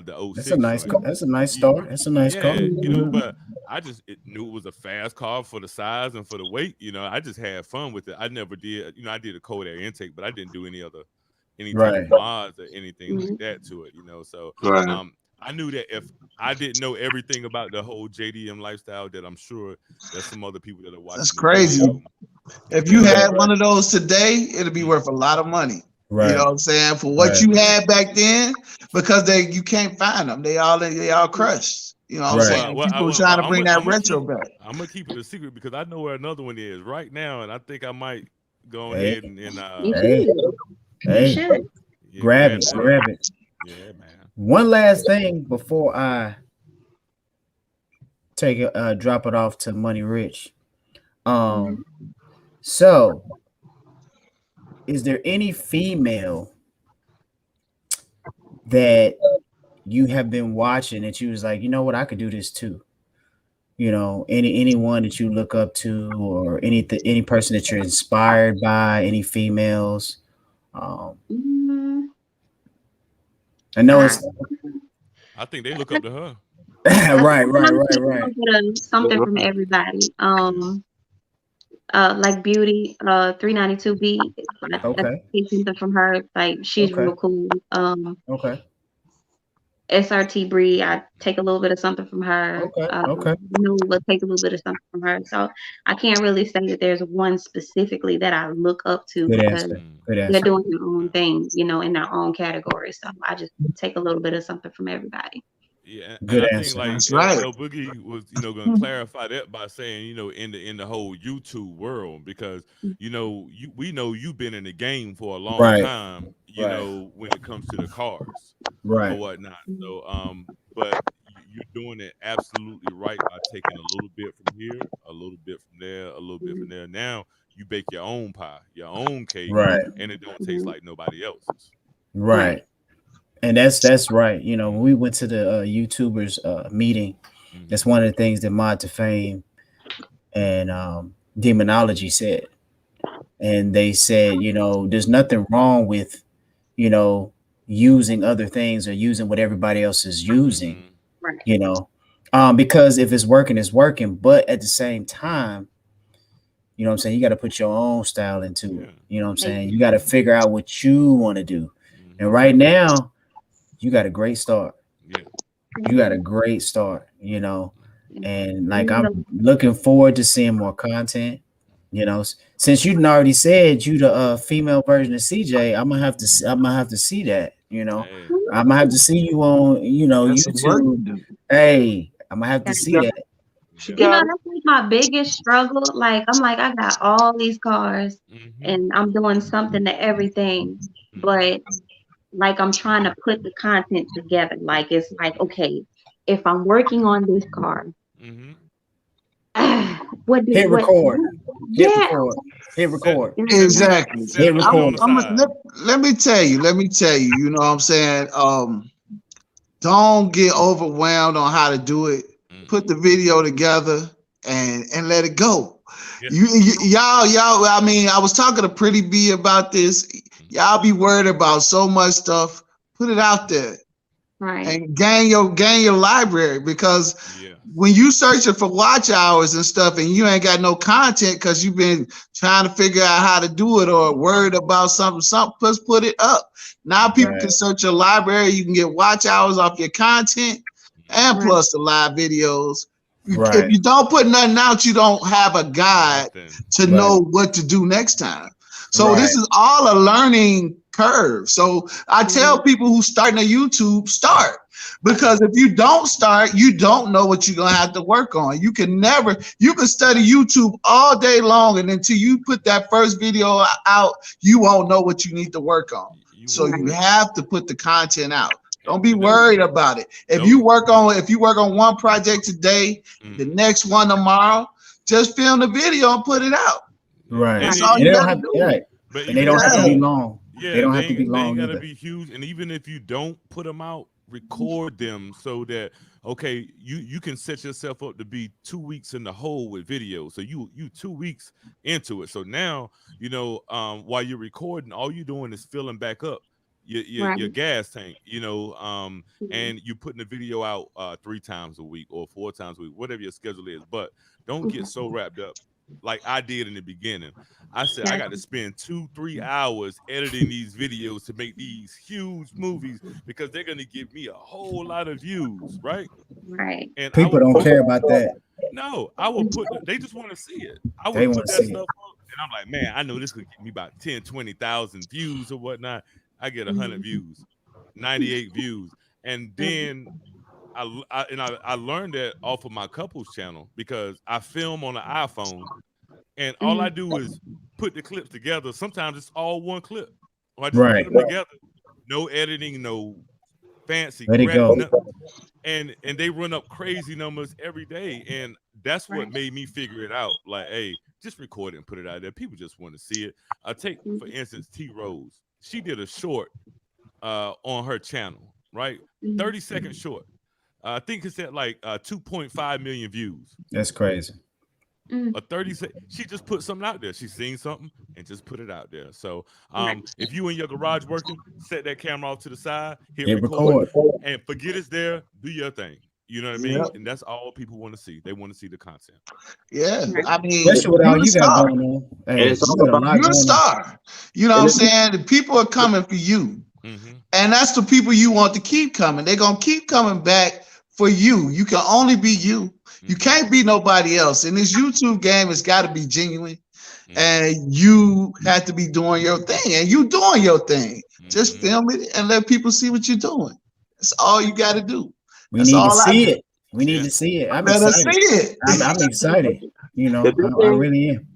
the That's a '06, nice right? that's a nice You, start. That's a nice car. yeah, Mm. but I just knew it was a fast car for the size and for the weight. I just had fun with it. I never did, I did a cold air intake, but I didn't do any type Right. of mods or anything like Mm. that to it. So Right. um I knew that if I didn't know everything about the whole JDM lifestyle, that I'm sure there's some other people that are That's watching the crazy. video. If you Right. had one of those today, it'd be Mm, worth a lot of money. You know Right. what I'm saying? For what Right. you had back then, because you can't find them. They all crushed. You know what I'm Right. saying? People trying to bring that retro back. I'm gonna keep it a secret because I know where another one is right now, and I think I might go Hey, ahead and You hey, should. You hey, should. yeah, grab grab it, that. grab it. Yeah, man. One last thing before I take it, drop it off to Money Rich. So is there any female that you have been watching that you was like, you know what, I could do this too? You know, anyone that you look up to, or any person that you're inspired by, any females? I know it's I think they look up to her. right. Something from everybody. Like Beauty, 392B. Okay. I take something from her. Like she's real cool. Okay. SRT Bree, I take a little bit of something from her. Okay. Nula, take a little bit of something from her. So I can't really say that there's one specifically that I look up to Good because answer. Good answer. they're doing their own thing, you know, in their own category. So I just take a little bit of something from everybody. Yeah, Good and I answer. think like That's right. L Boogie was, going to clarify that by saying, in the whole YouTube world, because we know you've been in the game for a long Right. time, when it comes to the cars Right. or whatnot. So, but you're doing it absolutely right by taking a little bit from here, a little bit from there, a little bit from there. Now you bake your own pie, your own cake, Right. and it don't taste like nobody else's. Right. And that's right. You know, when we went to the YouTubers meeting, that's one of the things that Mod to Fame and Demonology said. And they said, there's nothing wrong with, using other things or using what everybody else is using, because if it's working, it's working. But at the same time, you know what I'm saying, you got to put your own style into it. You know what I'm saying? You got to figure out what you want to do. And right now, you got a great start. Yeah. You got a great start, and like I'm looking forward to seeing more content. Since you already said you the female version of CJ, I'm gonna have to see that. I'm gonna have to see you on That's some work to YouTube. do. Hey, I'm gonna have to see that. That's like my biggest struggle. Like I'm like, I got all these cars and I'm doing something to everything, but like I'm trying to put the content together. Like it's like, okay, if I'm working on this car, hit record. Hit record. Exactly. Hit record. Let me tell you, you know what I'm saying? Don't get overwhelmed on how to do it. Put the video together and let it go. Y'all, I mean, I was talking to Pretty B about this. Y'all be worried about so much stuff. Put it out there. Right. And gain your library, because when you searching for watch hours and stuff and you ain't got no content because you've been trying to figure out how to do it or worried about something, just put it up. Now people can search your library. You can get watch hours off your content and plus the live videos. If you don't put nothing out, you don't have a guide to know what to do next time. So this is all a learning curve. So I tell people who starting a YouTube, start. Because if you don't start, you don't know what you're gonna have to work on. You can study YouTube all day long, and until you put that first video out, you won't know what you need to work on. So you have to put the content out. Don't be worried about it. If you work on one project today, the next one tomorrow, just film the video and put it out. Right. That's all you gotta do. But and they don't have to be long. Yeah, they don't have to be long. They ain't gotta be huge. And even if you don't put them out, record them so that you can set yourself up to be 2 weeks in the hole with video. So you 2 weeks into it. So now while you're recording, all you're doing is filling back up your gas tank, and you're putting the video out 3 times a week or 4 times a week, whatever your schedule is. But don't get so wrapped up like I did in the beginning. I said I got to spend 2-3 hours editing these videos to make these huge movies because they're gonna give me a whole lot of views, right? Right. And people don't care about that. No, I will they just want to see it. I would put that stuff up, and I'm like, man, I know this could get me about 10-20,000 views or whatnot. I get 100 views, 98 views, and then I learned that off of my couples channel because I film on an iPhone, and all I do is put the clips together. Sometimes it's all one clip. Or I just put them together. No editing, no fancy. Let it go. and they run up crazy numbers every day, and that's what Right. made me figure it out. Like, hey, just record it and put it out there. People just want to see it. Take for Mhm. instance T Rose. She did a short on her channel, right? Mhm. 30-second short. I think it's at like 2.5 million views. That's crazy. Mhm. A 30 sec. She just put something out there. She seen something and just put it out there. So Right. if you in your garage working, set that camera off to the side, hit Hit record, record. and forget it's there. Do your thing. You know what I Yeah, mean? And that's all people want to see. They want to see the content. yeah. Right. I mean, Especially with you all the you got star. going on. And Hey, it's you all got a about lot You the going on. star. You know what and I'm it's, saying? The people are coming for you. Mm-hmm. And that's the people you want to keep coming. They're gonna keep coming back for you. You can only be you. You Mm-hmm. can't be nobody else. In this YouTube game, it's got to be genuine, Mm-hmm. and you have to be doing your thing. And you doing your thing. Just Mm-hmm. film it and let people see what you're doing. That's all you got to do. We That's need to all I see do. it. We need Yeah. to see it. I'm Let us see excited. it. I'm excited. You the know, best I thing. really am.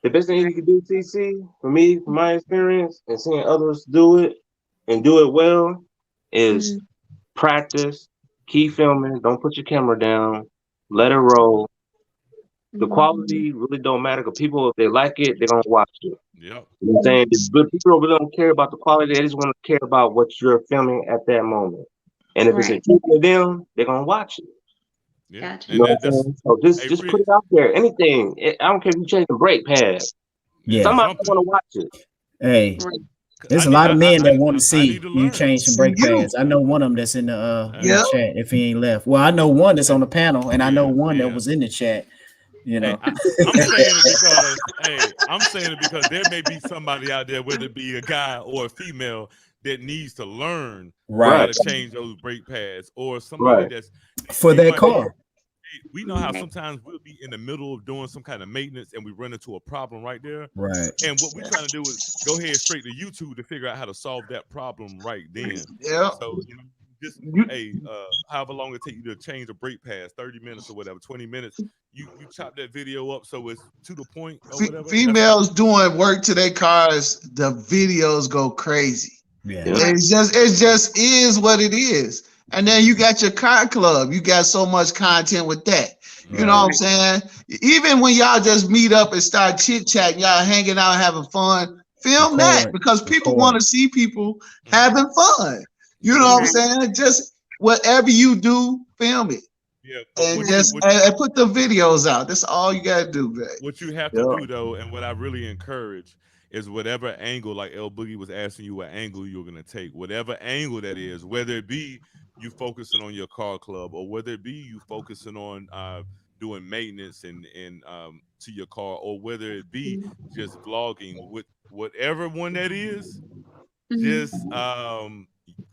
The best thing you can do, CC, for me, from my experience, and seeing others do it and do it well, is Mhm. practice, keep filming, don't put your camera down, let it roll. The Mhm. quality really don't matter because people, if they like it, they're gonna watch it. Yep. You know what I'm saying? But people really don't care about the quality, they just want to care about what you're filming at that moment. And if it's Right. intriguing to them, they're gonna watch it. Yeah. Gotcha. You And know what I'm that's saying? So just a just put Rich. it out there. Anything. I don't care if you change the brake pad. Yeah. Yeah. Somebody Something. want to watch it. Hey, Right. there's a lot of men that want to I need see to you learn. change some See brake you. pads. I know one of them that's in the Hey. Yeah. chat if he ain't left. Well, I know one that's on the panel, and I know Yeah. one that Yeah. was in the chat. You Hey, know, I'm saying it because I'm saying it because there may be somebody out there, whether it be a guy or a female, that needs to learn how Right, right to change those brake pads, or somebody right. that's for you that might be. car. We know how Right. sometimes we'll be in the middle of doing some kind of maintenance and we run into a problem right there. Right. And what we're trying to do is go ahead straight to YouTube to figure out how to solve that problem right then. Yeah. So, just You, however long it take you to change a brake pads, 30 minutes or whatever, 20 minutes, you chop that video up so it's to the point or whatever. That's females doing work to their cars, the videos go crazy. Yeah. Yeah. Right. It just is what it is. And then you mm-hmm, got your car club. You got so much content with that. You know Right. what I'm Right. saying? Even when y'all just meet up and start chit chatting, y'all hanging out, having fun, film that Record. because people want Record. to see people mm-hmm. having fun. You know Yeah. what I'm Right. saying? Just whatever you do, film it Yeah. But and what you just what and put the videos out. That's all you gotta do, man. what you have to Yeah. do though, and what I really encourage is whatever angle, like El Boogie was asking you what angle you're gonna take, whatever angle that is, whether it be you focusing on your car club or whether it be you focusing on doing maintenance and to your car, or whether it be Mhm. just vlogging with whatever one that is, Mhm. just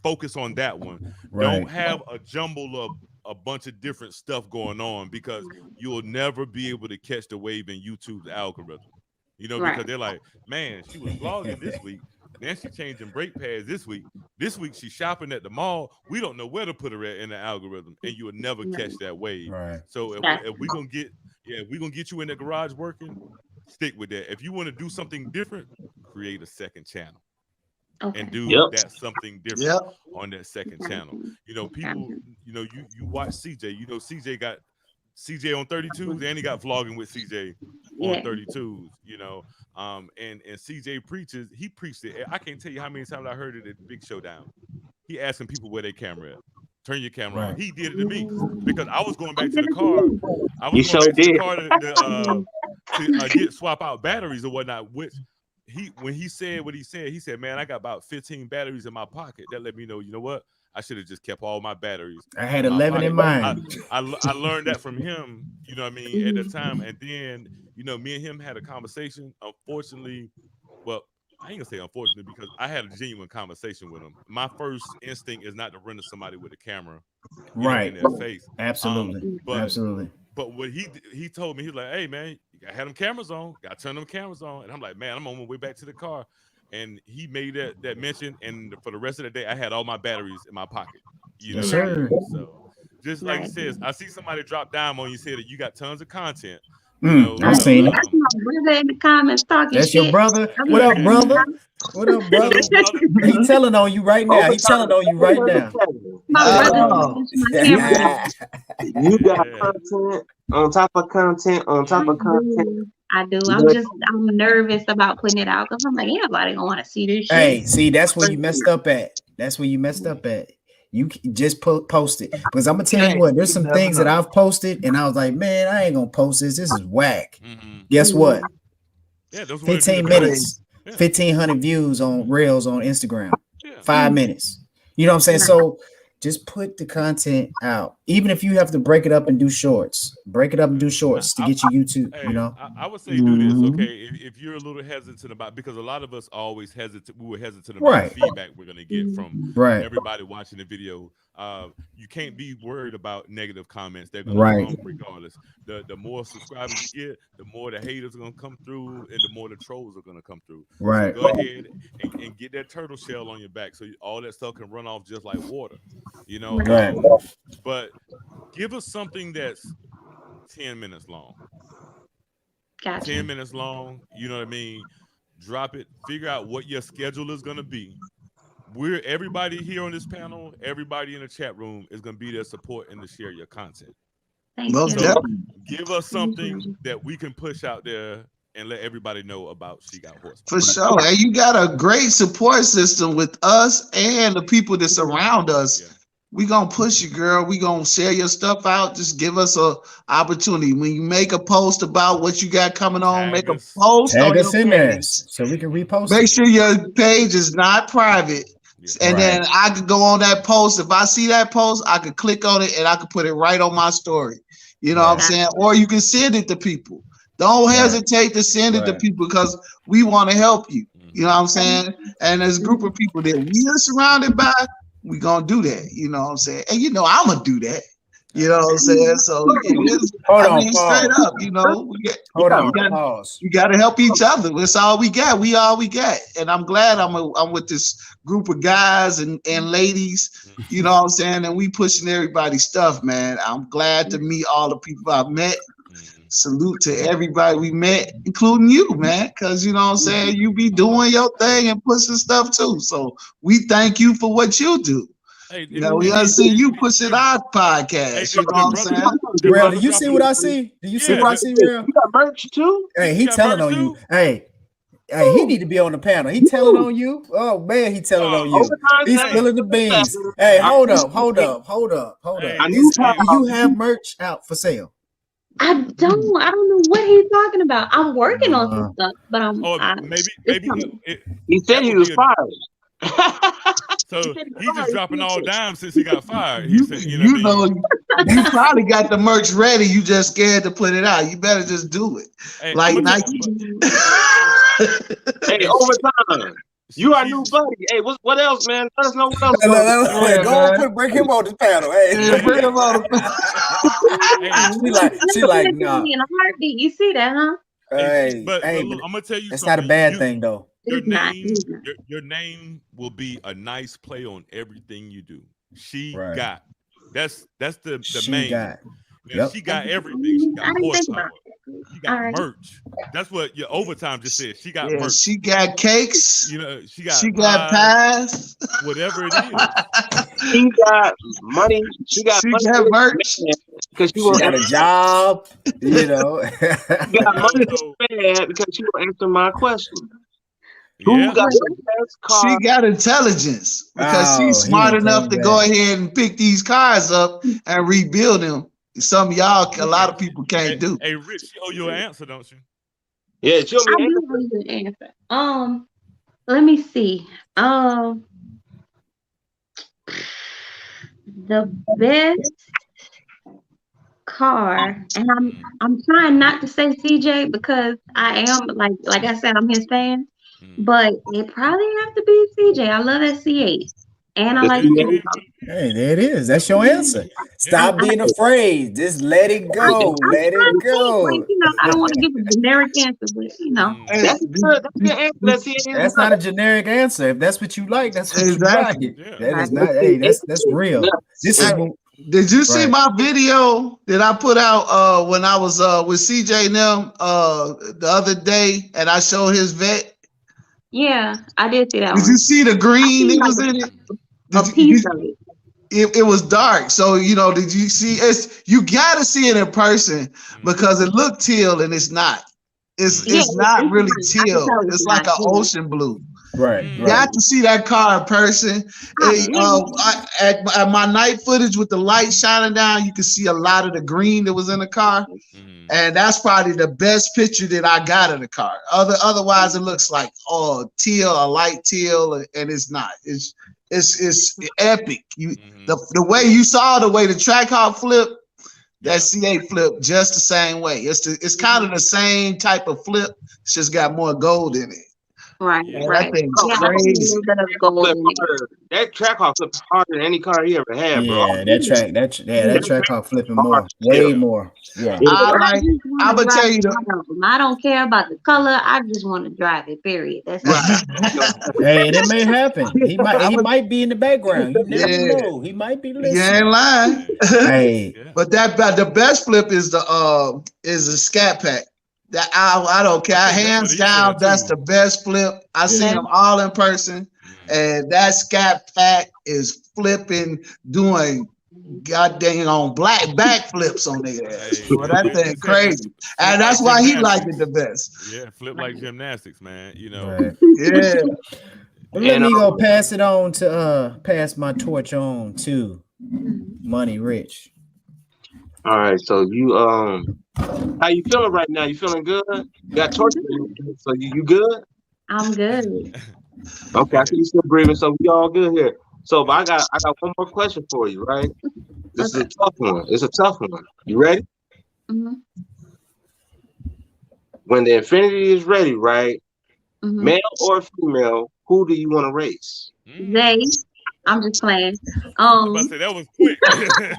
focus on that one. Don't Right. have a jumble of a bunch of different stuff going on, because you'll never be able to catch the wave in YouTube's algorithm. Right. Because they're like, man, she was vlogging this week, then she changing brake pads this week. This week she's shopping at the mall. We don't know where to put her at in the algorithm, and you will never Right. catch that wave. Right. So Gotcha. if we're gonna get if we're gonna get you in the garage working, stick with that. If you want to do something different, create a second channel and Okay. do Yep. that something different Yep. on that second channel. Gotcha. People, Gotcha. you watch CJ. CJ got CJ on 32s, and he got vlogging with CJ on Yeah. 32s. And CJ preaches. He preached it. I can't tell you how many times I heard it at Big Showdown. He asking people where their camera at. Turn your camera on. Right. He did it to me because I was going I back to did the it to car. me. I was You going sure back to the did. car to get swap out batteries or whatnot. Which when he said what he said, man, I got about 15 batteries in my pocket. That let me know, you know what? I should have just kept all my batteries I had in my 11 in pocket. I, mind. I learned that from him, you know what I mean, at the Mhm. time. And then, me and him had a conversation. Unfortunately, well, I ain't gonna say unfortunately because I had a genuine conversation with him. My first instinct is not to run to somebody with a camera, in Right. their face. Absolutely. But Absolutely. what he told me, he was like, "Hey man, you gotta have them cameras on. Gotta turn them cameras on." And I'm like, "Man, I'm on my way back to the car." And he made that mention, and for the rest of the day, I had all my batteries in my pocket. You know Yes, what I Right. sir. mean? So just like you Right. said, I see somebody drop down on you, said that you got tons of content. I seen it. That's my brother in the comments talking That's shit. your brother. What up, brother? What up, brother? He telling on you right now. He telling on you right now. My brother. You got content on top of content on top of content. I do. I'm nervous about putting it out because I'm like, ain't nobody gonna want to see this shit. Hey, see, that's where you messed up at. You just post it, because I'm gonna tell you what. There's some things that I've posted, and I was like, man, I ain't gonna post this. This is whack. Guess what? Yeah, 15 minutes, 1,500 views on Reels on Instagram. 5 minutes. You know what I'm saying? So just put the content out, even if you have to break it up and do shorts. Break it up and do shorts to get you YouTube. Hey, you know, I would say do this, okay? If you're a little hesitant about, because a lot of us always hesitant, we were hesitant about the feedback we're gonna get from everybody watching the video. You can't be worried about negative comments. They're gonna come regardless. The more subscribers you get, the more the haters are gonna come through, and the more the trolls are gonna come through. Right. So go ahead and get that turtle shell on your back, so all that stuff can run off just like water. You know. But give us something that's 10 minutes long. Gotcha. 10 minutes long, you know what I mean? Drop it, figure out what your schedule is going to be. Everybody here on this panel, everybody in the chat room is going to be there support and to share your content. Thank you. So give us something that we can push out there and let everybody know about She Got Horsepower. For sure. And you got a great support system with us and the people that surround us. Yeah. We gonna push you, girl. We gonna share your stuff out. Just give us a opportunity. When you make a post about what you got coming on, make a post on your page so we can repost. Make sure your page is not private. And then I could go on that post. If I see that post, I could click on it and I could put it right on my story. You know what I'm saying? Or you can send it to people. Don't hesitate to send it to people, because we want to help you. You know what I'm saying? And there's a group of people that we are surrounded by. We gonna do that, you know what I'm saying? And you know I'm gonna do that, you know what I'm saying? So straight up, you know, we gotta help each other. That's all we got. We all we got. And I'm glad I'm with this group of guys and ladies, you know what I'm saying? And we pushing everybody's stuff, man. I'm glad to meet all the people I've met. Salute to everybody we met, including you, man, because you know what I'm saying, you be doing your thing and pushing stuff too. So we thank you for what you do. Hey, you know, we gotta see you pushing our podcast. You know what I'm saying? Real, do you see what I see? Do you see what I see, Real? You got merch too? Hey, he telling on you. Hey, he need to be on the panel. He telling on you. Oh man, he telling on you. He's spilling the beans. Hey, hold up. Do you have merch out for sale? I don't know what he's talking about. I'm working on some stuff, but maybe he said he was fired. So he's just dropping all dimes since he got fired. He said, you probably got the merch ready. You just scared to put it out. You better just do it. Hey, like Nike. Hey, overtime. You our new buddy. Hey, what else, man? Let us know what else. Go bring him on the panel. Hey, bring him on the panel. She like, nah. In a heartbeat. You see that, huh? Hey, but I'm gonna tell you, it's not a bad thing though. Your name will be a nice play on everything you do. She got. That's the main. Got. Yep. She got everything. She got horsepower. She got merch. That's what your overtime just said. She got merch. She got cakes. You know, she got pies. Whatever it is. She got money. She got merch. Because she got a job. You know. She got money to spend because she will answer my question. Who got the best car? She got intelligence because she's smart enough to go ahead and pick these cars up and rebuild them. Some of y'all, a lot of people can't do. Hey, Rich, she owe you an answer, don't you? Yeah, she owe me an answer. Let me see. The best car, and I'm trying not to say CJ because I am like I said, I'm his fan, but it probably have to be CJ. I love that C8. And I like it. Hey, there it is. That's your answer. Stop being afraid. Just let it go. Let it go. Like, you know, I don't want to give a generic answer, but you know, that's not a generic answer. If that's what you like, that's what you like. Yeah. That is not. Hey, that's real. This is Did you see Right. my video that I put out when I was with CJ and them the other day, and I showed his vet? Yeah, I did see that Did you one. see the I green seen that like was in it? a Did piece of it. it was dark, so did you see? You got to see it in person because it looked teal and it's not. Yeah, It's not it's really not. I can teal. tell it's It's not. like an Yeah. ocean blue. Right. You Right. got to see that car in person. I did. At my night footage with the light shining down, you can see a lot of the green that was in the car, and that's probably the best picture that I got of the car. Otherwise, it looks like teal, a light teal, and it's not. It's epic. The way you saw the way the Trackhawk flip, that C8 flip just the same way. It's kind of the same type of flip. It's just got more gold in it. Right, Man, right. that thing's Yeah, I think a crazy. little bit of gold in it. That Trackhawk flip harder than any car he ever had, bro. Yeah, that track car flipping Hard more, as hell. way more. Yeah. I just want I'm to gonna drive tell you one of them. I don't care about the color. I just want to drive it. Period. That's it. the Hey, and it may happen. He might be in the background. You never Yeah. know. He might be You listening. ain't lying. Hey, But the best flip is the Scat Pack. That I don't care. I think that's Hands what he down, said, that's too. the best flip. I seen Yeah. them all in person, and that Scat Pack is flipping, doing goddamn on black backflips on their ass. Hey, Well, that he thing said crazy, flip and that's like why he liked it gymnastics. the best. Yeah, flip like gymnastics, man. right. Yeah. But let And, me go pass it on to pass my torch on to Money Rich. all right, so you how you feeling right now? You feeling good? You got torture, so you good? I'm good. Okay, I see you still breathing, so we all good here. So, but I got one more question for you, right? This is a tough one. It's a tough one. You ready? Mm-hmm. When the Infinity is ready, right? Mm-hmm. Male or female, who do you want to race? Zay, I'm just playing. I'm about to say that was quick.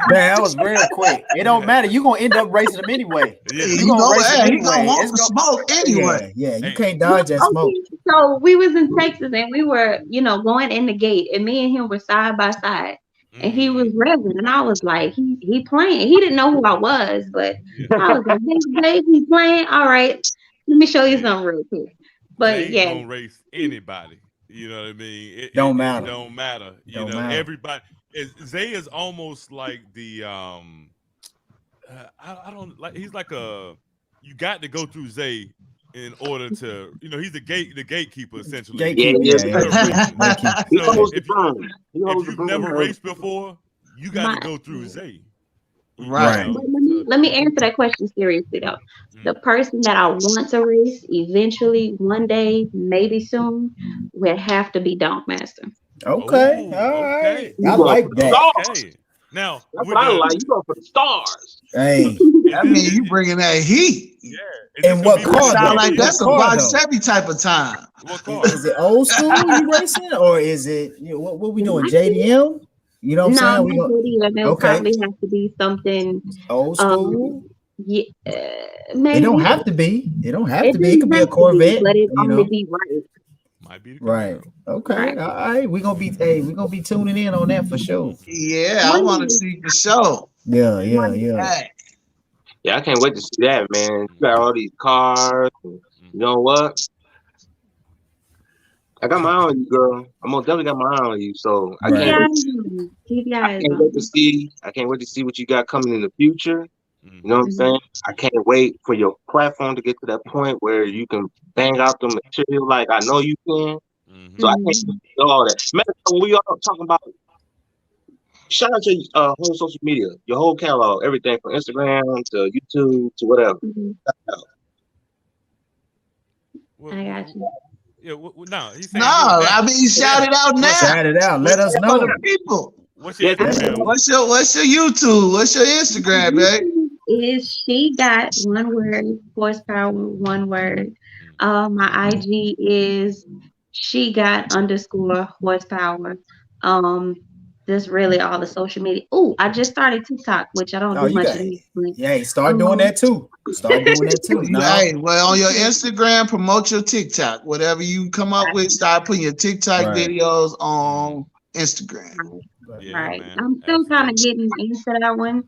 Man, that was real quick. It don't matter. You're gonna end up racing them anyway. Yeah. You gonna race them He gonna anyway. want the smoke anyway. Yeah, you Hey. can't dodge that smoke. Okay, so we was in Texas and we were, going in the gate, and me and him were side by side, and he was revving, and I was like, he playing. He didn't know who I was, but I was like, hey, he playing. All right, let me show you something real quick. But Zay yeah, gonna race anybody. You know what I mean? It Don't matter. don't matter. Don't matter. Everybody. Zay is almost like the I don't like. He's like you got to go through Zay in order to, he's the gatekeeper essentially. Gatekeeper, yeah. He So holds the if broom. He holds the you've broom. never raced before, you got to go through Zay. Right. but let me answer that question seriously though. The person that I want to race eventually, one day, maybe soon, would have to be Donkmaster. Okay, Ooh, all right. You I go like for the that. stars. Okay. Now, That's what I like. You go for the stars. Hey, That means you bringing that heat. Yeah. And what car, Sound though? like that's a What car, Box though? Chevy type of time. What car? Is it old school you racing, or is it what we doing? JDM? You know what I'm No, saying? not really. It will Okay. probably have to be something Old school. Yeah, maybe. It don't have to be. It don't have It to be. It could be a doesn't have to Corvette. but it You only know, be right. Might be the right? Okay. Right. All right. We're gonna be tuning in on that for sure. Yeah, I want to see for sure. Yeah. Hey, Yeah, I can't wait to see that, man. You got all these cars. And you know what? I got my eye on you, girl. I'm most definitely got my eye on you. So I Right. can't wait. Keep your I eyes can't on wait to him. see. I can't wait to see what you got coming in the future. Mhm. You know what I'm saying? I can't wait for your platform to get to that point where you can bang out the material like I know you can. Mhm. So I can't do all that. Man, we all talking about. Shout out to your whole social media, your whole catalog, everything from Instagram to YouTube to whatever. Mhm. What- I got you. Yeah, no, he's saying no, do it now. I mean shout it out now. Shout it out. Let us For know. the people. What's your Yeah, that's- Instagram? What's your YouTube? What's your Instagram, babe? Is she got one word, horsepower, one word. My IG is she got underscore horsepower. Just really all the social media. Oh, I just started TikTok, which I don't Oh, do you much got of it. this. Yeah, start doing that too. Start doing that too. No. Hey, well, on your Instagram, promote your TikTok. Whatever you come up with, start putting your TikTok Right. videos on Instagram. But Yeah, Right. man. I'm still kind of Absolutely. getting into that one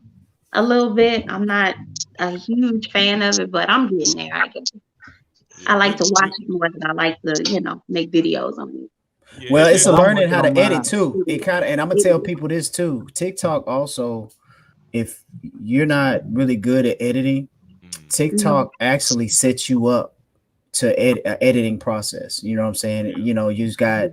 a little bit. I'm not a huge fan of it, but I'm getting there, I guess. I Yeah. like to watch it more than I like to, make videos on it. Yeah. well, it's a I'm learning working how on to edit mine. too. It kind of, and I'm gonna tell people this too. TikTok also, if you're not really good at editing, Mm, Mhm. TikTok actually sets you up to editing process. You know what I'm saying? You know, you've got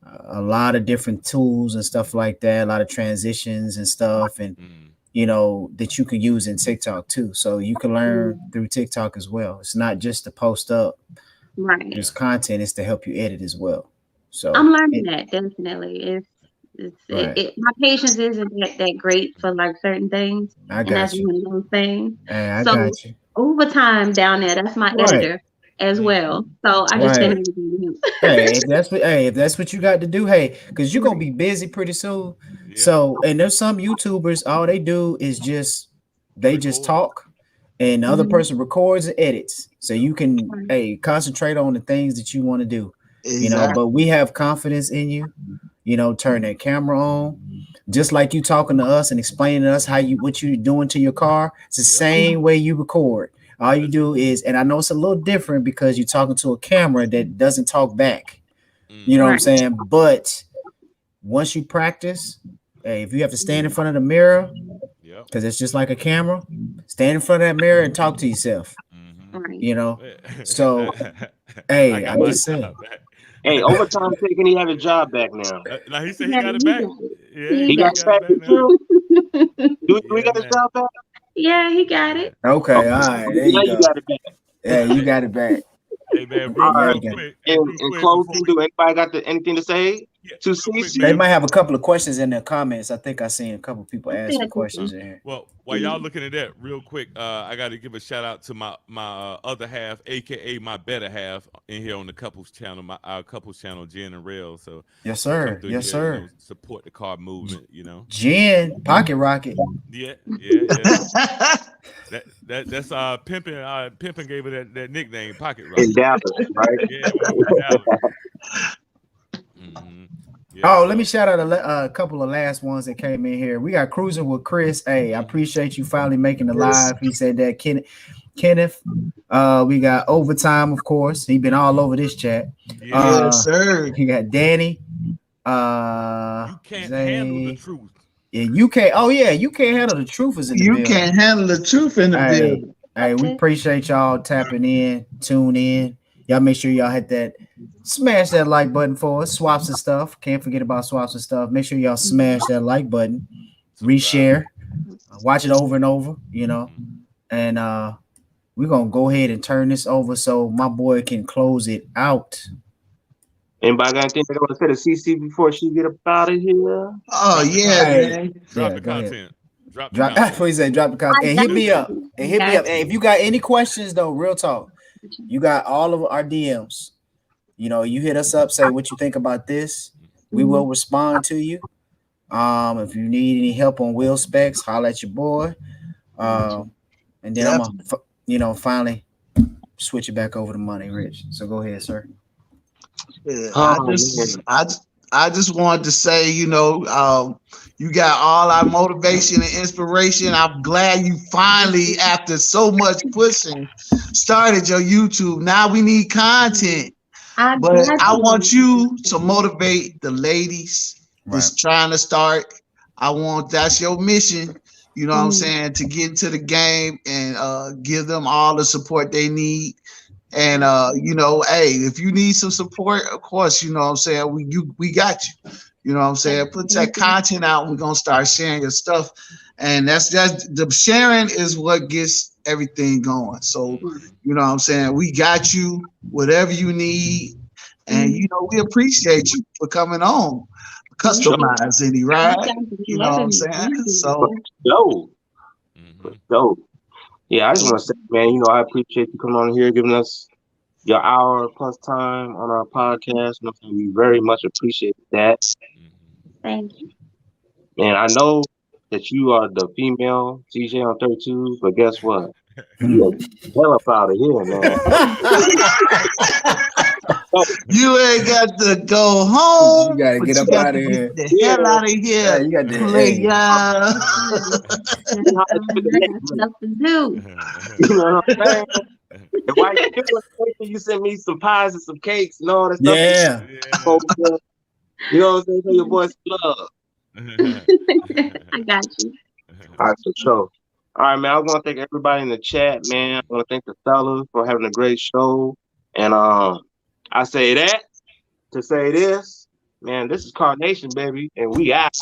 a lot of different tools and stuff like that, a lot of transitions and stuff, and mm. that you can use in TikTok too. So you can learn through TikTok as well. It's not just to post up Right. Yeah. this content; it's to help you edit as well. So, I'm learning that definitely. right, My patience isn't that great for like certain things, I and that's got you. one of those things. Hey, I So got you. overtime down there, that's my Right, editor as Mm. well. So I just send right. everything to him. Hey, if that's what you got to do, hey, because you're gonna be busy pretty soon. Yeah. So, and there's some YouTubers, all they do is they just Record. talk, and the other Mhm. person records and edits, so you can Right. concentrate on the things that you want to do. Exactly. But we have confidence in you. Turn that camera on, just like you talking to us and explaining to us what you're doing to your car. It's the Yep. same way you record. All you That's it. do is, and I know it's a little different because you're talking to a camera that doesn't talk back. You know what Mm-hmm. I'm Right. saying? But once you practice, hey, if you have to stand in front of the mirror, Yep. because it's just like a camera, stand in front of that mirror and talk to yourself. Mm-hmm. Right. You know. So, I hey, got I'm my just saying. job back. Hey, overtime taking, he have his job back now. Now he said he Yeah, got it he back. got it. Yeah, he He He said got he got it got back it for back now. true. it. Do we Yeah, got his man. job back? Yeah, he got Yeah. it. Okay, all Okay, so right, there now you you go. got it back. Yeah, you Hey, got it back. hey, man, All Yeah, right. you real got it. quick. Hey, real In quick before closing, do anybody got anything to say yeah, to real quick, They CeCe? might man. have a couple of questions in the comments. I think I seen a couple of people I ask said some a couple. questions in here. Well, while y'all looking at that, real quick, I got to give a shout out to my other half, aka my better half, in here on the couples channel, our couples channel, Jen and Rail. So Yes, she come sir. through Yes, here, sir. support the car movement. Jen, Pocket Rocket. Yeah, yeah, yeah. That's pimping gave her that nickname, Pocket In Rocket. Dallas, right? Yeah, when we was in Dallas. Hmm. Yeah, Oh, let me so shout out a couple of last ones that came in here. We got Cruising with Chris. Hey, I appreciate you finally making the Yes. live. He said that Kenneth. We got Overtime, of course. He been all over this chat. yeah, Yes, sir. You got Danny. you can't handle the Zay. truth. Yeah, you can't. Oh yeah, you can't handle the truth is in the You building. can't handle the truth in the Hey, building. hey, we appreciate y'all tapping in, tune in. Y'all make sure y'all hit that, smash that like button for us. Swaps and stuff. Can't forget about swaps and stuff. Make sure y'all smash that like button, Subscribe. reshare, watch it over and over, Hmm. and we're gonna go ahead and turn this over so my boy can close it out. Anybody got anything they want to say to CeCe before she get up out of here? Oh Drop the yeah, content. Hey, man. Drop yeah, the go ahead. content. Drop the Drop content. please say drop the comments I and got hit me up. you. And I hit me got up. And if you got any questions though, real talk, you. you got all of our DMs. You hit us up, say what you think about this. We will respond to you. If you need any help on wheel specs, holler at your boy. And then I'm Definitely. gonna, finally switch it back over to money, Rich. So go ahead, sir. Yeah, Oh man. I just wanted to say, you got all our motivation and inspiration. I'm glad you finally, after so much pushing, started your YouTube. Now we need content. I But got I want you. you to motivate the ladies Right. that's trying to start. That's your mission, you know what I'm saying, to get into the game and give them all the support they need. And hey, if you need some support, of course, you know what I'm saying, we got you. You know what I'm saying? Put that content out, we're gonna start sharing your stuff. And that's the sharing is what gets everything going. So, Hmm. you know what I'm saying? We got you, whatever you need. And we appreciate you for coming on. Sure. Customize any You ride. guys be You know what I'm loving me. saying? Thank For So you. sure. For Hmm. sure. Yeah, I just want to say, man, I appreciate you coming on here, giving us your hour plus time on our podcast. We very much appreciate that. Hmm. Thank you. And I know that you are the female CJ on 32, but guess what? You Hmm. are the hell up out of here, man. You ain't got to go home, You gotta but get you up got out to of here. get the Yeah, hell out of Yeah, here, you got to. Hey, player. you know, it's for the next one. Stuff to do. You know what I'm saying? And while you doing it, you send me some pies and some cakes and all that stuff. yeah. You know what I'm saying? Tell your boys love. I got you. All right, for sure. All right, man. I want to thank everybody in the chat, man. I want to thank the fellas for having a great show. And I say that to say this, man. This is Carnation, baby, and we out.